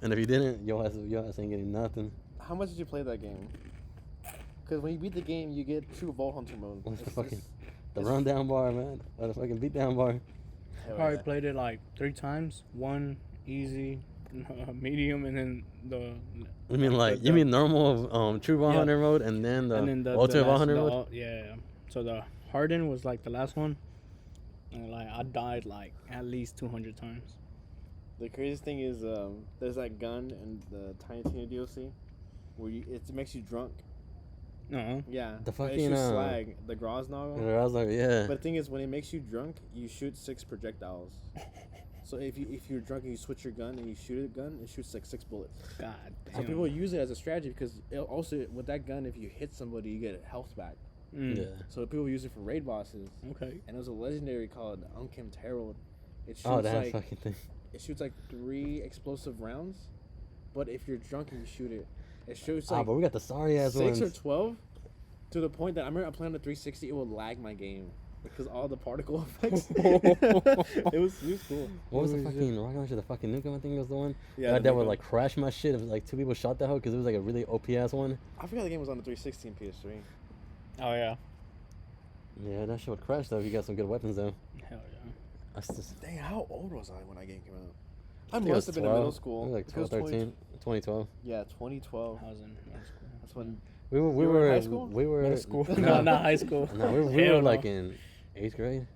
and if you didn't, your ass ain't getting nothing. How much did you play that game? Because when you beat the game, you get true Vault Hunter mode. The rundown bar, man. Or the fucking beatdown bar. Probably played it like 3 times. 1 easy, medium, and then the. You mean normal true Vault Hunter mode, and then the ultimate Vault Hunter mode? Yeah. So the hardened was like the last one, and like I died like at least 200 times. The craziest thing is there's that gun in the Tiny Tina DLC where it makes you drunk. Yeah. The fucking it shoots slag, the Grosnoggle. Yeah. But the thing is, when it makes you drunk, you shoot 6 projectiles. So if you're drunk and you switch your gun and you shoot a gun, it shoots like 6 bullets. God damn. So people use it as a strategy because also with that gun, if you hit somebody, you get health back. Yeah. So people use it for raid bosses. Okay. And there's a legendary called Unkempt Herald. It shoots fucking thing. It shoots like 3 explosive rounds, but if you're drunk and you shoot it, it shoots like but we got the sorry ass 6 ones. or 12 to the point that I remember I playing on the 360, it would lag my game because all the particle effects. it was cool. What was the fucking rocket launcher? The fucking nuke, I think was the one. Yeah, that would like crash my shit if like 2 people shot that hoe because it was like a really OP ass one. I forgot the game was on the 360 and PS3. Oh yeah. Yeah, that shit would crash though if you got some good weapons though. Hell yeah. Dang, how old was I when that game came out? I must have been in middle school. Like 12, 13, 2012. Yeah, 2012. I was in middle school. That's when we were in high school. We were middle school. No, not high school. No, we were like in 8th grade.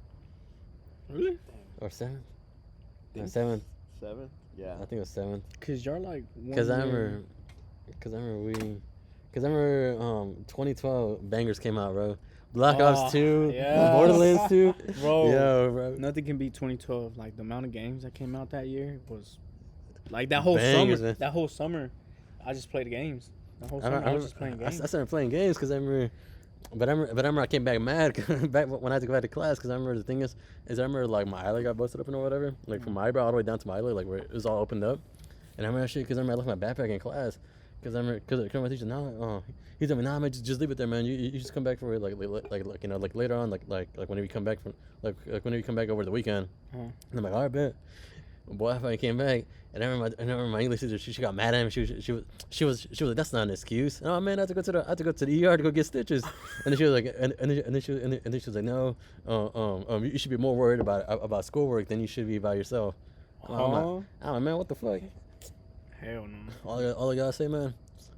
Really? Or 7th? No, 7th. 7? Yeah. I think it was 7th. Cause you're like. Cause I remember 2012 bangers came out, bro. Black Ops 2, yeah. Borderlands 2. Bro, yo, bro. Nothing can beat 2012. Like the amount of games that came out that year was like that whole bangers, summer. man. That whole summer, I just played games. The whole summer I was just playing games. I started playing games because I remember. But I remember I came back mad back when I had to go back to class because I remember the thing is I remember like my eyelid got busted open or whatever, like from my eyebrow all the way down to my eyelid, like where it was all opened up. And I remember that shit because I remember I left my backpack in class because my teacher he told me man, just leave it there, man. You just come back for it like you know like later on like whenever you come back from like whenever you come back over the weekend. And I'm like, all right, bet. Boy, I finally came back, and I remember my English teacher. She got mad at me. She was like, that's not an excuse. Oh man, I had to go to the ER to go get stitches. And then she was like, and then she was like, no, you should be more worried about schoolwork than you should be about yourself. Oh man, what the fuck? Hell no. All I gotta say, man,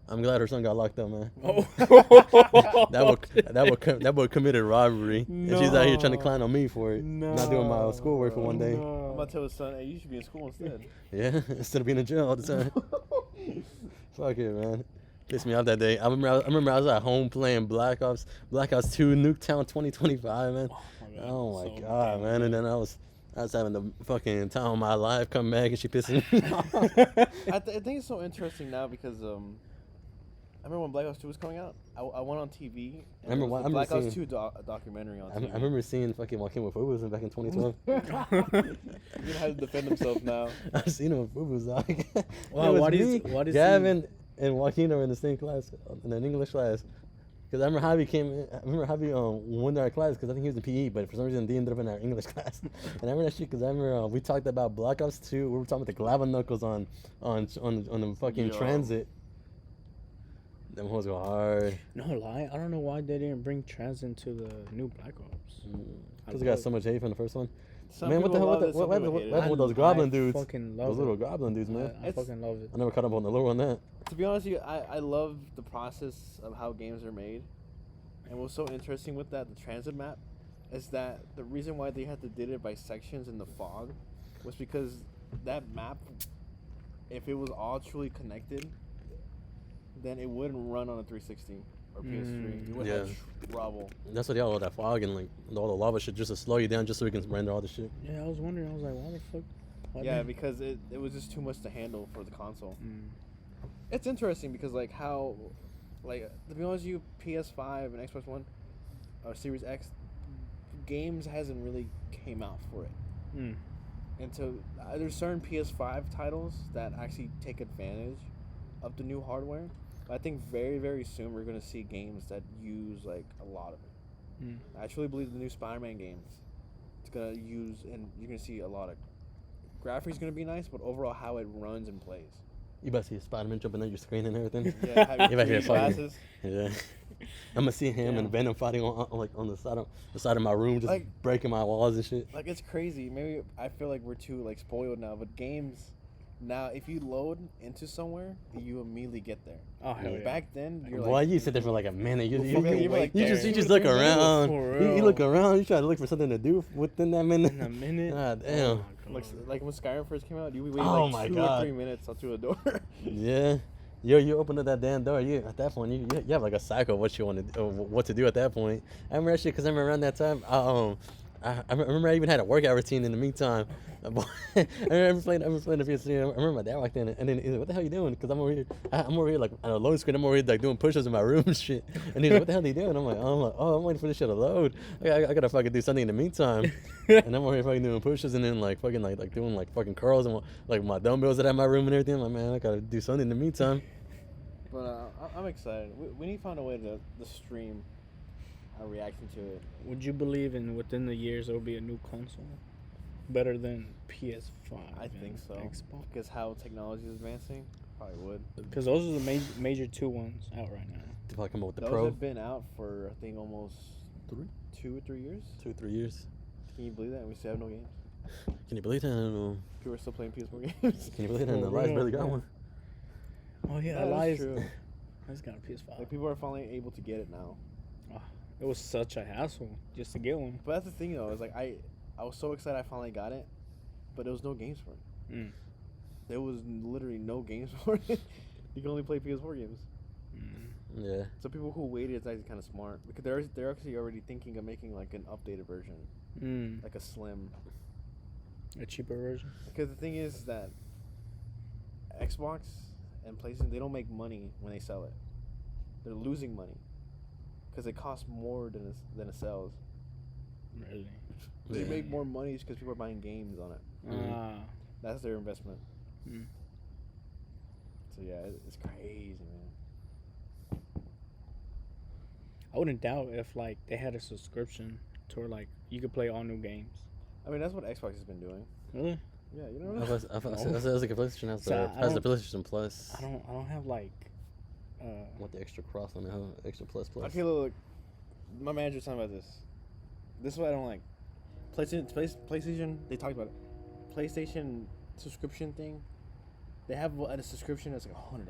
I'm glad her son got locked up, man. Oh. that would committed robbery, and she's out here trying to clown on me for it, not doing my schoolwork for one day. No. gonna tell his son, hey, you should be in school instead. Yeah, instead of being in jail all the time. Fuck it, man. Pissed me off that day. I remember I was at home playing Black Ops 2 Nuketown 2025, man. Oh my god, man. And then I was having the fucking time of my life come back and she pissing me off. I think it's so interesting now because I remember when Black Ops 2 was coming out. I went on TV. And I remember Black Ops 2 documentary on TV. I remember seeing fucking Joaquin with Fubus back in 2012. You know how to defend himself now. I've seen him with Fubus, dog. Wow, what is Gavin and Joaquin are in the same class, in an English class. Because I remember Javi won our class because I think he was in PE, but for some reason he ended up in our English class. And I remember that shit because I remember we talked about Black Ops 2. We were talking about the Glava Knuckles on the fucking transit. Them hoes go hard. No lie, I don't know why they didn't bring trans into the new Black Ops. Because it got so much hate from the first one. Some Man, what the hell? What happened with those goblin dudes? Fucking love those little goblin dudes, man. I fucking love it. I never caught up on the lore on that. To be honest with you, I love the process of how games are made. And what's so interesting with that, the transit map, is that the reason why they had to did it by sections in the fog was because that map, if it was all truly connected, then it wouldn't run on a 360 or PS3. It would have trouble. That's what they all that fog and like all the lava shit just to slow you down just so we can render all the shit. Yeah, I was wondering. I was like, why the fuck? Yeah, because it was just too much to handle for the console. It's interesting because like how, like to be honest with you, PS5 and Xbox One or Series X games hasn't really came out for it. And so there's certain PS5 titles that actually take advantage of the new hardware. But I think very, very soon we're gonna see games that use like a lot of it. I truly believe the new Spider-Man games it's gonna use, and you're gonna see a lot of graphics gonna be nice, but overall how it runs and plays. You about to see a Spider-Man jumping on your screen and everything. Yeah, have you about to glasses. Yeah. I'm gonna see him and Venom fighting on the side of my room, just like, breaking my walls and shit. Like it's crazy. Maybe I feel like we're too like spoiled now, but games now, if you load into somewhere, you immediately get there. Oh hell yeah. Back then, you're like, you sit there for like a minute. You just look look around. You look around. You try to look for something to do within that minute. In a minute. God damn. Like when Skyrim first came out, you would wait 2 or 3 minutes up to a door. Yeah. You open up that damn door. At that point, you have like a cycle of what you want to what to do at that point. I remember that shit because I remember around that time. I remember I even had a workout routine in the meantime. I remember playing the PS3. I remember my dad walked in and then he's like, "What the hell are you doing?" Because I'm over here like on a load screen. I'm over here like doing push-ups in my room and shit. And he's like, "What the hell are you doing?" I'm like, "Oh, I'm waiting for this shit to load. I gotta fucking do something in the meantime." And I'm over here fucking doing push-ups and then like fucking like doing like fucking curls and like my dumbbells that I have in my room and everything. I'm like, man, I gotta do something in the meantime. But I'm excited. We need to find a way to stream our reaction to it. Would you believe within the years there will be a new console better than PS5? I think so. Xbox? Because how technology is advancing, probably would. Because those are the major two ones out right now. To probably come up with the those Pro. have been out for I think almost 2 or 3 years. 2 or 3 years. Can you believe that? We still have no games. Can you believe that? People are still playing PS4 games. Can you believe that? And Elias barely got one. Oh yeah, Elias. Elias got a PS5. Like people are finally able to get it now. It was such a hassle just to get one. But that's the thing though, is like I was so excited I finally got it, but there was no games for it. There was literally no games for it. You can only play PS4 games. Yeah. So people who waited is actually kind of smart because they're actually already thinking of making like an updated version, like a slim, a cheaper version. Because the thing is that Xbox and PlayStation, they don't make money when they sell it. They're losing money. Because it costs more than it sells. Really? They make more money because people are buying games on it. That's their investment. So yeah, it's crazy, man. I wouldn't doubt if like they had a subscription to where like you could play all new games. I mean, that's what Xbox has been doing. Really? Yeah, you know. I was like a PlayStation has the PlayStation Plus. I don't have like. Want the extra cross on the extra plus. Okay, look. My manager's talking about this. This is what I don't like. PlayStation. They talked about it. PlayStation subscription thing. They have a subscription that's like $100,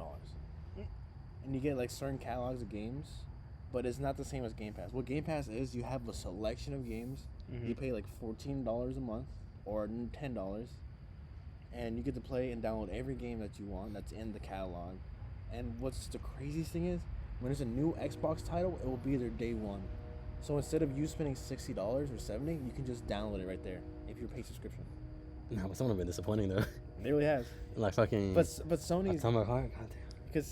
and you get like certain catalogs of games, but it's not the same as Game Pass. What Game Pass is, you have a selection of games. You pay like $14 a month, or $10, and you get to play and download every game that you want that's in the catalog. And what's the craziest thing is, when there's a new Xbox title, it will be there day one. So instead of you spending $60 or $70, you can just download it right there if you're paid subscription. No, but some have been disappointing though. It really has. Like fucking. But Sony's. Atomic Heart, goddamn. Because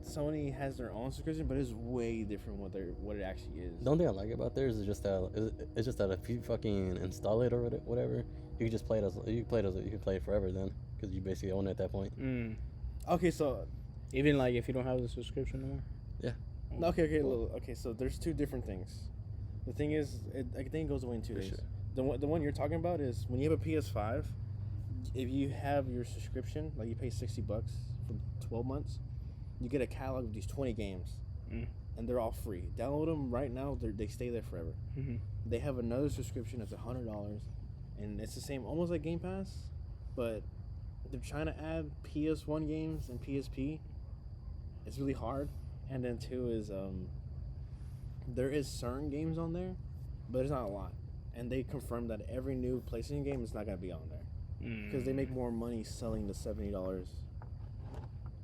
Sony has their own subscription, but it's way different what it actually is. The only thing I like about theirs is just that if you fucking install it or whatever, you can just play it you can play it forever then, because you basically own it at that point. Okay, so even like if you don't have the subscription anymore. Yeah. Okay. So there's two different things. The thing is, I think it goes away in 2 days. Sure. The one you're talking about is when you have a PS5, if you have your subscription, like you pay $60 for 12 months, you get a catalog of these 20 games, and they're all free. Download them right now. They stay there forever. They have another subscription that's $100, and it's the same, almost like Game Pass, but they're trying to add PS1 games and PSP. It's really hard. And then two is there is certain games on there, but there's not a lot. And they confirmed that every new PlayStation game is not going to be on there because they make more money selling the $70.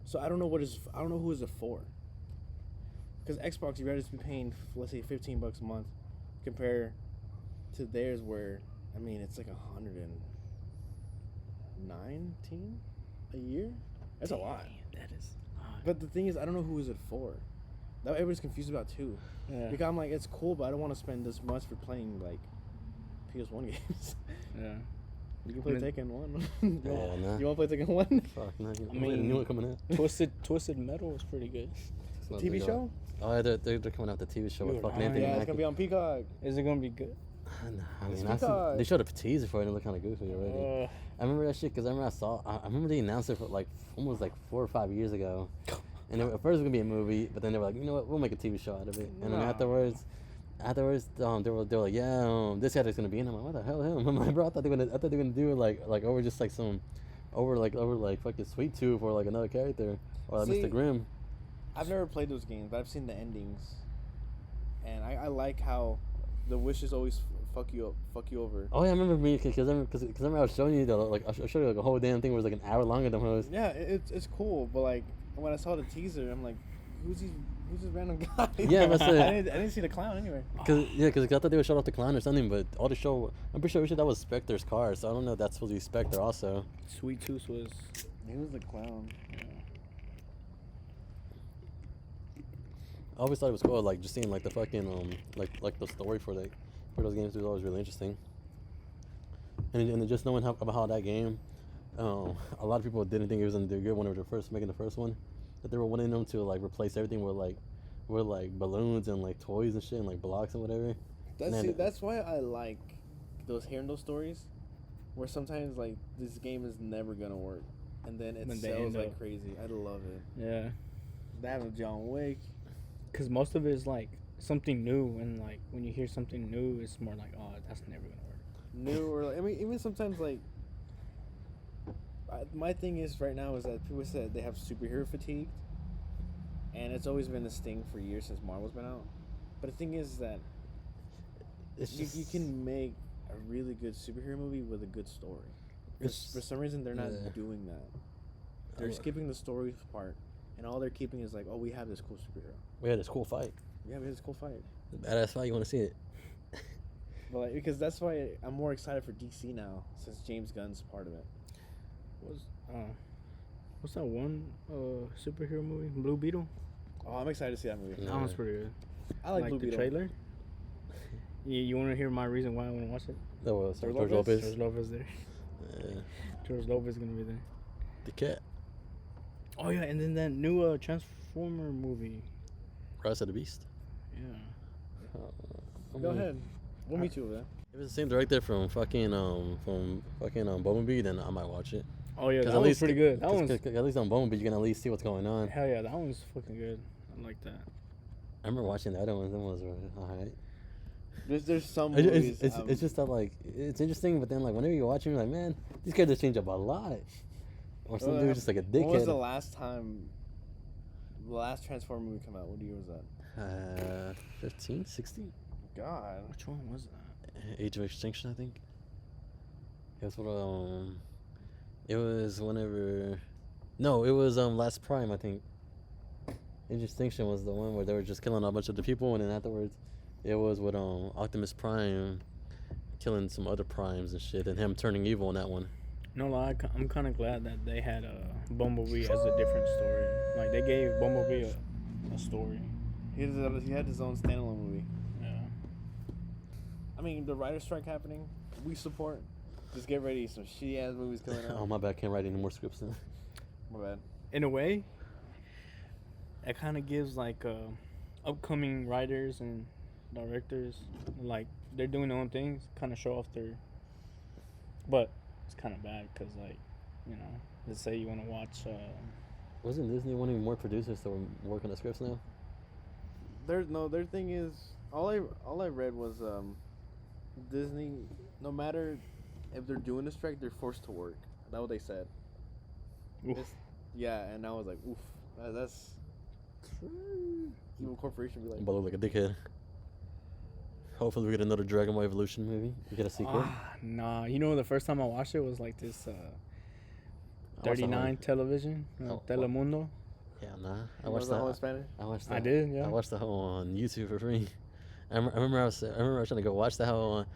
So I don't know who is it for. Because Xbox, you'd rather just be paying, let's say, $15 a month, compared to theirs, where I mean it's like $119 a year. That's a lot. That is. But the thing is, I don't know who is it for. That everybody's confused about too. Yeah. Because I'm like, it's cool, but I don't want to spend this much for playing like PS1 games. Yeah. You can play Tekken 1. Nah. You want to play Tekken 1? Fuck, no. I mean, new one coming out. Twisted Metal was pretty good. TV show? Oh, they're coming out the TV show with fucking Anthony Yeah, Mackie. it's gonna be on Peacock. Is it gonna be good? I mean, they showed a teaser for it and it looked kind of goofy already. I remember that shit because I remember they announced it for like almost like 4 or 5 years ago. And at first it was gonna be a movie, but then they were like, you know what, we'll make a TV show out of it. And then afterwards, they were like, yeah, this guy's gonna be in. I'm like, what the hell, him? I'm like, bro, I thought they were gonna do it like over just like some, over fucking Sweet Tooth or like another character or like Mr. Grimm. I've never played those games, but I've seen the endings, and I like how the wishes always fuck you over. Oh yeah, I remember me because I was showing you I showed you like a whole damn thing was like an hour longer than was. Yeah, it's cool, but like when I saw the teaser, I'm like, who's this random guy? Yeah, that's it. I didn't see the clown anyway. Because I thought they would show off the clown or something, but all the show, I'm pretty sure that was Spectre's car, so I don't know if that's supposed to be Spectre also. Sweet Tooth was. He was the clown. Yeah. I always thought it was cool, like just seeing like the fucking like the story for those games was always really interesting. And then just knowing about how that game, a lot of people didn't think it was gonna do good when they were first making the first one. That they were wanting them to like replace everything with like balloons and like toys and shit and like blocks and whatever. That's why I like hearing those stories, where sometimes like this game is never gonna work, and then it sells like crazy. I love it. Yeah. They have a John Wick. Because most of it is like something new, and like when you hear something new, it's more like, oh, that's never gonna work. New or like, I mean, even sometimes like my thing is right now is that people said they have superhero fatigue, and it's always been this thing for years since Marvel's been out. But the thing is that you can make a really good superhero movie with a good story. For some reason, they're not doing that. They're skipping the story part. And all they're keeping is like, oh, we have this cool superhero. We had this cool fight. Yeah, we had this cool fight. Badass fight. You want to see it? But like, because that's why I'm more excited for DC now, since James Gunn's part of it. What's that one superhero movie? Blue Beetle. Oh, I'm excited to see that movie. That one's pretty good. I like Blue the Beetle. trailer. You want to hear my reason why I want to watch it? That was George George Lopez? Lopez. George Lopez there. Yeah. George Lopez is gonna be there. The cat. Oh yeah, and then that new Transformer movie. Rise of the Beast. Yeah. Go ahead. We'll meet you over there. If it's the same director from fucking Bumblebee, then I might watch it. Oh yeah, that one's pretty good. That one's at least on Bumblebee, you can at least see what's going on. hell yeah, that one's fucking good. I like that. I remember watching the other ones. Them ones were alright. There's some movies. It's just that like it's interesting, but then like whenever you're watching, you're like, man, these characters change up a lot. Or some dude just like a dickhead. When was the last Transformer movie come out? What year was that? 15, 16. God. Which one was that? Age of Extinction, I think. It was what it was whenever. No, it was Last Prime, I think. Age of Extinction was the one where they were just killing a bunch of the people, and then afterwards, it was with Optimus Prime killing some other primes and shit, and him turning evil in that one. No lie, I'm kind of glad that they had Bumblebee as a different story. Like they gave Bumblebee a story. He had his own standalone movie. Yeah. I mean, the writer's strike happening, we support. Just get ready, some shitty ass movies coming out. Oh my bad, can't write any more scripts then. My bad. In a way, it kind of gives like upcoming writers and directors, like they're doing their own things, kind of show off their. But it's kind of bad because, like, you know, let's say you want to watch. Wasn't Disney wanting more producers to work on the scripts now? Their thing is all I read was Disney. No matter if they're doing a strike, they're forced to work. That's what they said. Yeah, and I was like, oof, that's evil corporation be like. But look like a dickhead. Hopefully we get another Dragon Ball Evolution movie. We get a sequel. Nah, you know the first time I watched it was like this 39 television, Telemundo. Yeah, nah. I watched the whole in Spanish. I did, yeah. I watched the whole on YouTube for free. I remember I was trying to go watch the whole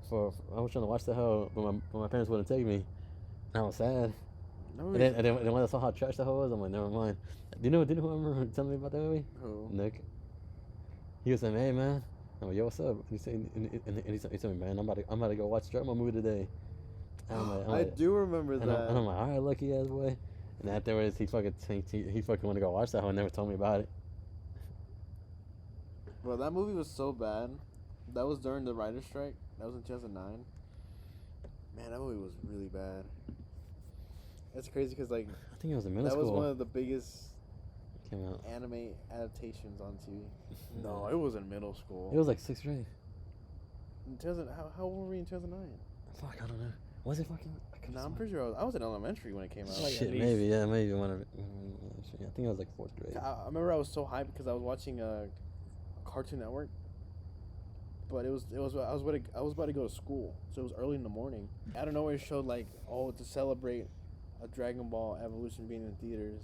I was trying to watch the whole, but my parents wouldn't take me. And I was sad. No, and then when I saw how trash the whole was, I'm like, never mind. Do you know who I remember telling me about that movie? Who? Nick. He was saying, hey man. I'm like, yo, what's up? He said, and he told me, man, I'm about to go watch the Dragon Ball movie today. I do remember that. And I'm like, all right, lucky ass boy. And afterwards, he fucking wanted to go watch that one and never told me about it. Bro, that movie was so bad. That was during the writer's strike. That was in 2009. Man, that movie was really bad. That's crazy because, like, I think it was in middle school. That was one of the biggest anime adaptations on TV. No, it was in middle school. It was like 6th grade. How old were we in 2009? Fuck, I don't know. Was it fucking? No, I'm pretty sure I was in elementary when it came out. Like, shit, maybe one of it. I think it was like 4th grade. I remember I was so hyped because I was watching Cartoon Network. But I was about to go to school, so it was early in the morning. Out of nowhere, it showed like, to celebrate a Dragon Ball Evolution being in theaters,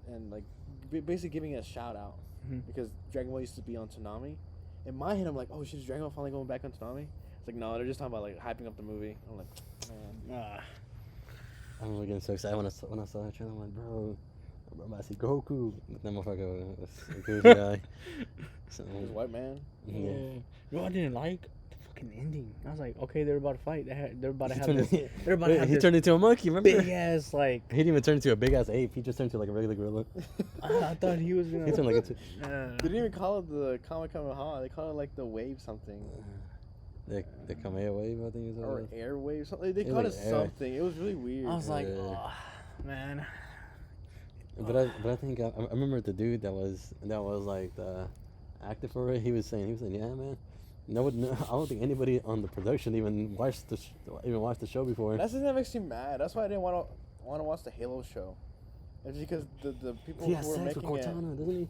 and like basically giving it a shout out because Dragon Ball used to be on Toonami. In my head, I'm like, oh shit, is Dragon Ball finally going back on Toonami? It's like, no, they're just talking about like hyping up the movie. I'm like, man. I remember getting so excited when I saw that trailer. I'm like, bro, I see Goku. That motherfucker was a good guy. So, he was a white man. Yeah. You know what I didn't like? The fucking ending. I was like, okay, they're about to fight. They're about to have this. He turned into a monkey, remember? Big ass, like. He didn't even turn into a big ass ape. He just turned into like a regular gorilla. I thought he was gonna. He turned like a. They didn't even call it the Kamehameha. They called it like the wave something. The Kamehameha wave, I think is. Or air wave, something. They called it something. It was really weird. I was like, oh, man. But I think I remember the dude that was like the actor for it. He was saying, yeah, man. No, I don't think anybody on the production even watched the show before. That's the thing that makes me mad. That's why I didn't want to watch the Halo show. It's because the people who were making Cortana, doesn't he?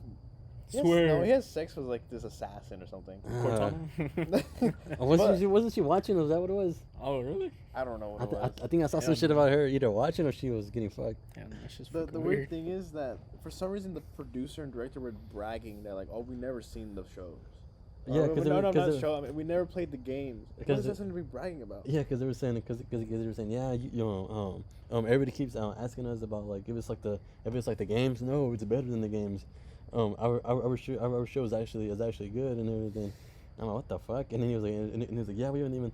Swear. No, he has sex with like this assassin or something. Wasn't she watching? Or was that what it was? Oh, really? I don't know what it was. I think I saw some shit about her either watching or she was getting fucked. Yeah, that's just the weird thing is that for some reason the producer and director were bragging that like, oh, we never seen the shows. Yeah, because we never played the games. What is that something to be bragging about? Yeah, because they were saying yeah, everybody keeps asking us about like if it's like the games. No, it's better than the games. Our show is actually good and everything. I'm like, what the fuck? And then he was like, and he was like, yeah, we haven't even,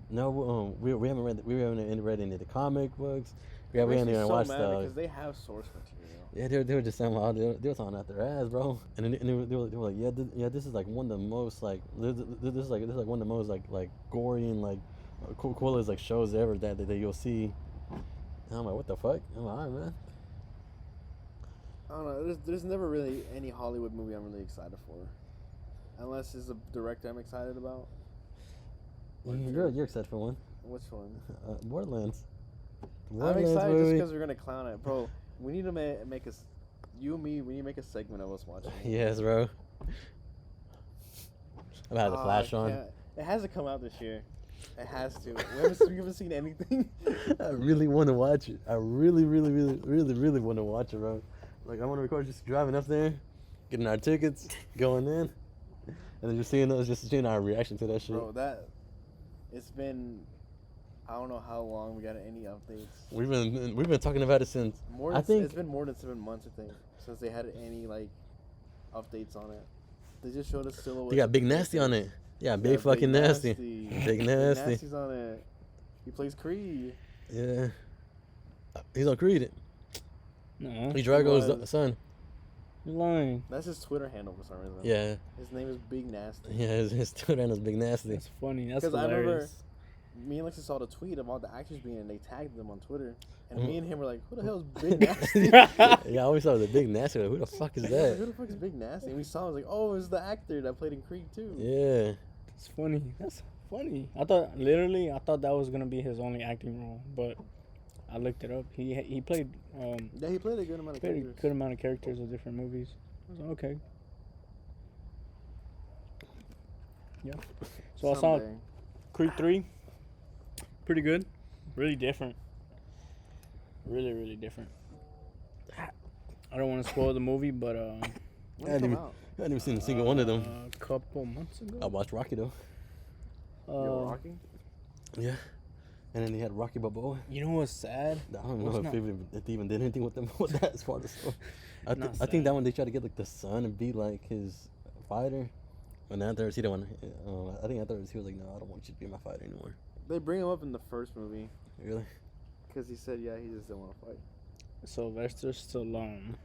no, we haven't read any of the comic books. We haven't even watched because they have source material. Yeah, they were just saying, well, they were talking out their ass, bro. And then they were like, yeah, this is like one of the most like this is like one of the most like gory and like coolest like shows ever that you'll see. And I'm like, what the fuck? I'm like, all right, man. I don't know. There's never really any Hollywood movie I'm really excited for, unless it's a director I'm excited about. You're excited for one. Which one? Borderlands. I'm excited movie. Just because we're gonna clown it, bro. We need to make you and me. We need to make a segment of us watching. Yes, bro. I'm gonna have the flash on. It hasn't come out this year. It has to. We haven't seen anything. I really want to watch it. I really want to watch it, bro. Like, I want to record just driving up there, getting our tickets, going in, and then just seeing our reaction to that shit. Bro, it's been, I don't know how long we got any updates. We've been talking about it since. It's been more than 7 months, I think, since they had any like updates on it. They just showed us silhouettes. They got Big Nasty on it. Yeah, big fucking nasty. Big Nasty. Big Nasty's on it. He plays Creed. Yeah. He's on Creed. No. He's Drago's son. You're lying. That's his Twitter handle for some reason. Yeah. His name is Big Nasty. Yeah, his Twitter handle is Big Nasty. That's funny. That's hilarious. I remember me and Alexis saw the tweet of all the actors being in, they tagged them on Twitter. And me and him were like, who the hell is Big Nasty? Yeah, I always thought it was a Big Nasty. Like, who the fuck is that? Who the fuck is Big Nasty? And we saw him, like, oh, it's the actor that played in Creed too. Yeah. It's funny. That's funny. I thought that was gonna be his only acting role, but I looked it up. He played. Yeah, he played a good amount of characters. Good amount of characters of different movies. I was like, okay. Yeah. So I saw Creed 3. Pretty good. Really different. Really different. I don't want to spoil the movie, but I hadn't even seen a single one of them. A couple months ago. I watched Rocky though. Rocky? Yeah. And then he had Rocky Balboa. You know what's sad? I don't know if they even did anything with them with that as far as story. I think that one they tried to get like the son and be like his fighter. And afterwards he didn't want. I think afterwards he was like, no, I don't want you to be my fighter anymore. They bring him up in the first movie. Really? Because he said, yeah, he just didn't want to fight. Sylvester Stallone.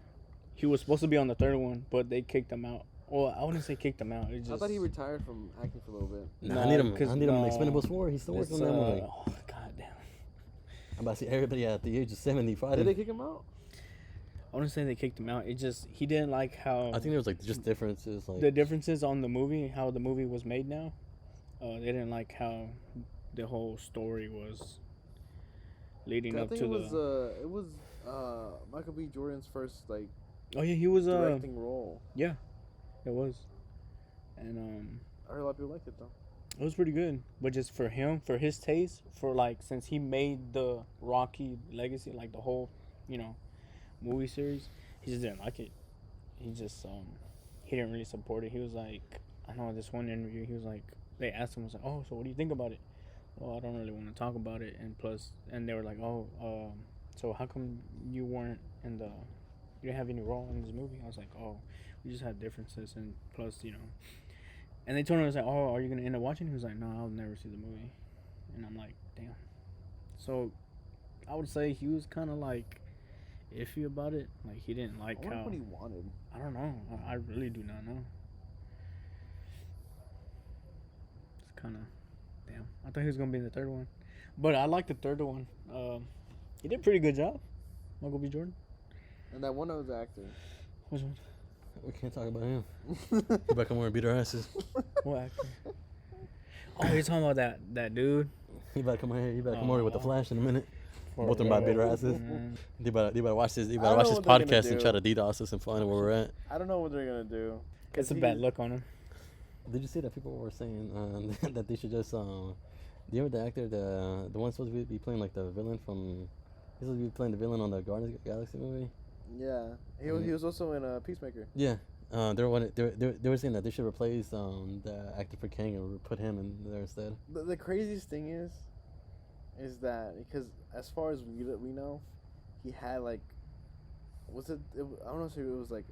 He was supposed to be on the third one, but they kicked him out. Well, I wouldn't say kicked him out. I thought he retired from acting for a little bit. I need him in Expendables 4. He's still working on that movie. Oh, goddamn. I'm about to see everybody at the age of 70 fighting. Did they kick him out? I wouldn't say they kicked him out. He didn't like how. I think there was like just differences. Like the differences on the movie, how the movie was made now. They didn't like how the whole story was leading up to it was Michael B. Jordan's first like. Oh yeah, he was directing role. Yeah, it was, and I heard a lot of people liked it though. It was pretty good, but just for him, for his taste, for like since he made the Rocky legacy, like the whole, movie series, he just didn't like it. He just he didn't really support it. He was like, I know in this one interview, he was like, they asked him, was like, oh, so what do you think about it? Well, I don't really want to talk about it, and they were like, oh, so how come you weren't you didn't have any role in this movie? I was like, oh, we just had differences, and plus, and they told him, I was like, oh, are you gonna end up watching? He was like, no, I'll never see the movie, and I'm like, damn. So, I would say he was kind of like iffy about it. Like he didn't like how. What he wanted. I don't know. I really do not know. It's kind of damn. I thought he was gonna be in the third one, but I like the third one. He did a pretty good job, Michael B. Jordan. And that one was the actor. Which one? We can't talk about him. He better come over and beat our asses. What actor? Oh, you're talking about that dude. He better come here. He better come over with the Flash in a minute. Both of them about to beat our asses. They better watch this. They better watch this podcast and try to DDoS us and find where we're at. I don't know what they're gonna do. It's a bad look on him. Did you see that people were saying that they should just do you remember the actor the one supposed to be playing like the villain from he's supposed to be playing the villain on the Guardians of the Galaxy movie? Yeah, he was also in Peacemaker. Yeah, they were saying that they should replace the actor for Kang and put him in there instead. The craziest thing is that because as far as we know, he had like, I don't know if it was like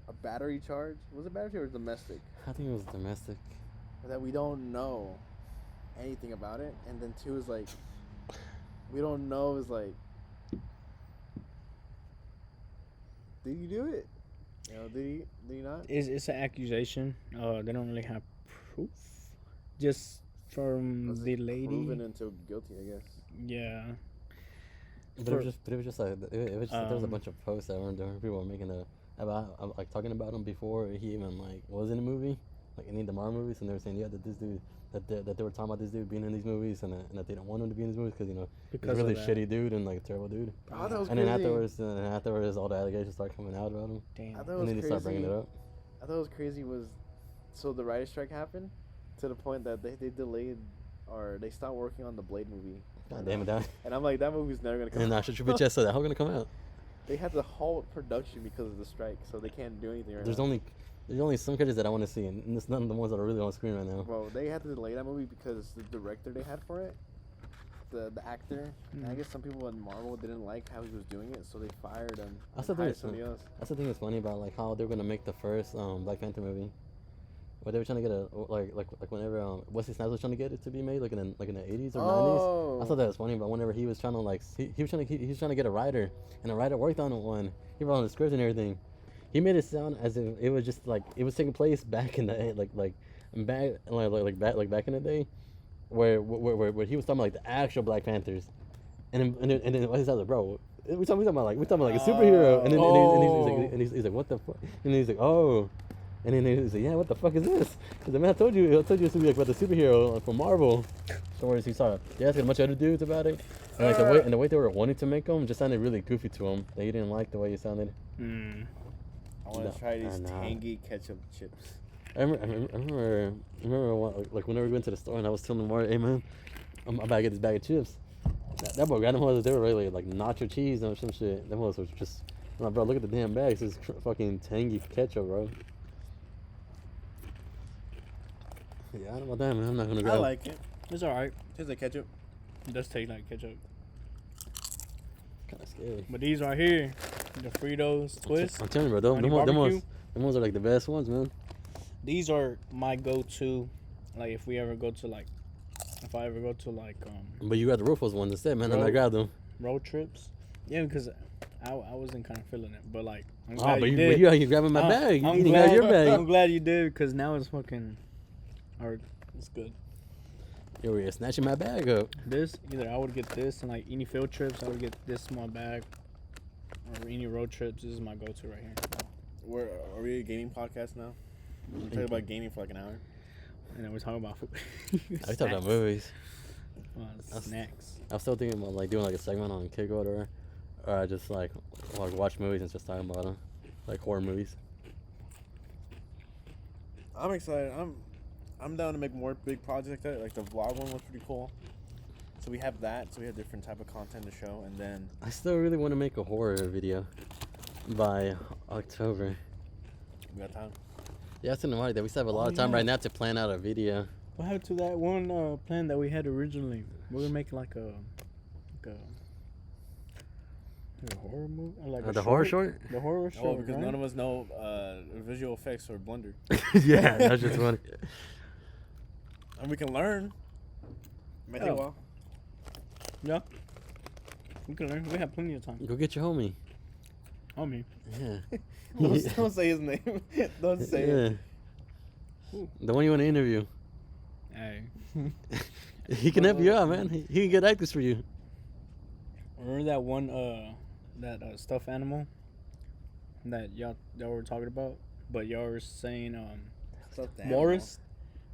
a battery charge. Was it battery or domestic? I think it was domestic. That we don't know anything about it, and then two is like, we don't know is like, did you do it? Did he not? It's an accusation. They don't really have proof. Just from the lady. Proven until guilty, I guess. Yeah. But it was just like there was a bunch of posts that weren't there. People were making about like talking about him before he even like was in a movie, like any of the Marvel movies, and they were saying that this dude that they were talking about this dude being in these movies and that they don't want him to be in these movies because he's a really shitty dude and like a terrible dude. Oh, that was and crazy. then afterwards all the allegations started coming out about him. Damn. And then they started bringing it up. I thought it was crazy so the writer's strike happened to the point that they delayed or they stopped working on the Blade movie. God damn it, that. And I'm like, that movie's never gonna come And out. shut your bitch ass. So that how gonna come out? They had to halt production because of the strike, so they can't do anything right There's now. only some characters that I want to see, and it's none of the ones that are really on screen right now. Well, they had to delay that movie because the director they had for it, the actor, I guess some people in Marvel didn't like how he was doing it, so they fired him. That's the hired thing. somebody else. That's the thing that's funny about like how they're gonna make the first Black Panther movie. Where they were trying to get a like whenever Wesley Snipes was trying to get it to be made like in the 80s or 90s. I thought that was funny, but whenever he was trying to like he was trying to get a writer, and the writer worked on one. He wrote on the script and everything. He made it sound as if it was just like it was taking place back in the back in the day, where he was talking about like the actual Black Panthers, and then Wesley Snipes like, bro, we talking about like a superhero, and he's like, what the fuck, and he's like, oh. And then he's like, yeah, what the fuck is this? Because the man told you this would be like about the superhero from Marvel. So whereas he saw, they asked a bunch of other dudes about it, and like the way they were wanting to make him just sounded really goofy to him. That he didn't like the way it sounded. I want to try these tangy ketchup chips. I remember like whenever we went to the store and I was telling Mario, hey man, I'm about to get this bag of chips. That boy got them hoes. They were really like nacho cheese or some shit. Them hoes was just, I'm like, bro, look at the damn bags. It's fucking tangy ketchup, bro. Yeah, I don't know about that, man. I'm not gonna grab. I like it. It's alright. Tastes like ketchup. It does taste like ketchup. Kind of scary. But these right here, the Fritos twist. I'm telling you, bro, them ones are like the best ones, man. These are my go-to. Like if I ever go to like But you got the Rufus ones instead, man. And I grabbed them. Road trips. Yeah, because I wasn't kind of feeling it, but like I'm Oh, glad but you did. you grabbing my bag. You I'm eating glad out your bag. I'm glad you did because now it's fucking. Or it's good. Yo, you're snatching my bag up. This either I would get this and like any field trips I would get this small bag. Or any road trips, this is my go-to right here. Are we a gaming podcast now? We're talking about gaming for like an hour. And then we're talking about food. I talking about movies. Snacks. I'm still thinking about like doing like a segment on Kick or I just like watch movies and just talking about them, like horror movies. I'm excited. I'm down to make more big projects like that. Like the vlog one was pretty cool. So we have that. So we have different type of content to show, and then I still really want to make a horror video by October. we got time. Yeah, it's in the market that we still have a lot of time right now to plan out a video. What happened to that one plan that we had originally? We were making like a horror movie, like the horror short. The horror short. Oh, because right? none of us know visual effects or Blender, Yeah, that's just funny. and we can learn. Might take a while. Yeah. We can learn. We have plenty of time. Go get your homie. Homie. Yeah. Don't say his name. Don't say it. The one you want to interview. Hey. He can help you out, man. He can get actors for you. Remember that one stuffed animal that y'all were talking about, but y'all were saying Morris.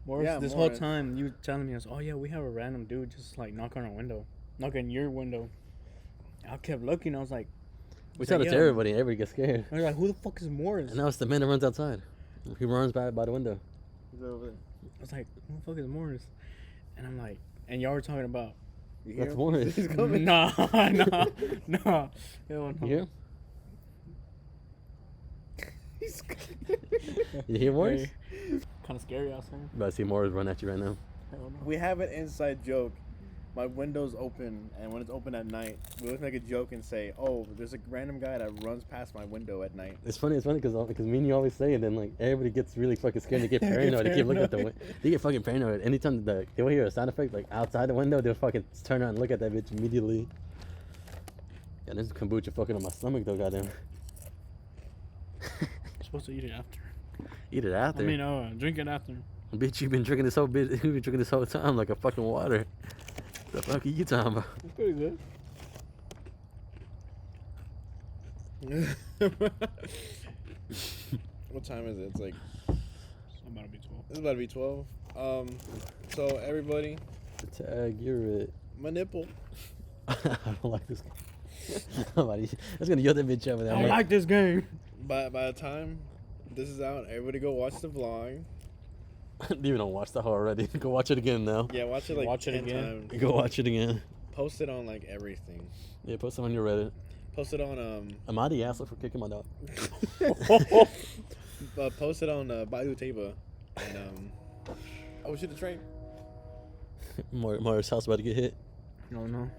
Yeah, this Morris. whole time you telling me, oh yeah, we have a random dude just like knock on our window, knock on your window. I kept looking. I was like, We tell it to everybody. Everybody gets scared. I was like, who the fuck is Morris? And now it's the man that runs outside. He runs by the window. He's over there. I was like, who the fuck is Morris? And I'm like, and y'all were talking about. That's Morris. He's coming. No. Hell no. You hear him? He's You hear Morris? Kind of scary outside. I'm about to see Morris run at you right now. Hell no. We have an inside joke. My window's open, and when it's open at night, we always make a joke and say, "Oh, there's a random guy that runs past my window at night." It's funny because me and you always say it, and then like everybody gets really fucking scared. They get paranoid. They keep looking at the window. They get fucking paranoid. Anytime they will hear a sound effect like outside the window, they'll fucking turn around and look at that bitch immediately. Yeah, this kombucha fucking on my stomach though, goddamn. You're supposed to eat it after. Eat it after. I mean, drink it after. Bitch, you've been drinking this whole time like a fucking water. The fuck are you talking about? It's pretty good. What time is it? It's like It's about to be 12. it's about to be 12. So everybody, Tag, you're it. my nipple. I don't like this. Somebody, that's gonna yell that bitch over there. I like this game. By the time this is out, everybody go watch the vlog. You don't watch that already. Go watch it again now. Yeah, watch it like Watch it 10 again. times. Go watch it again. Post it on like everything. Yeah, post it on your Reddit. Post it on Am I the asshole for kicking my dog? post it on Bayou Taba. And oh shit, the train. Mario's house about to get hit. No.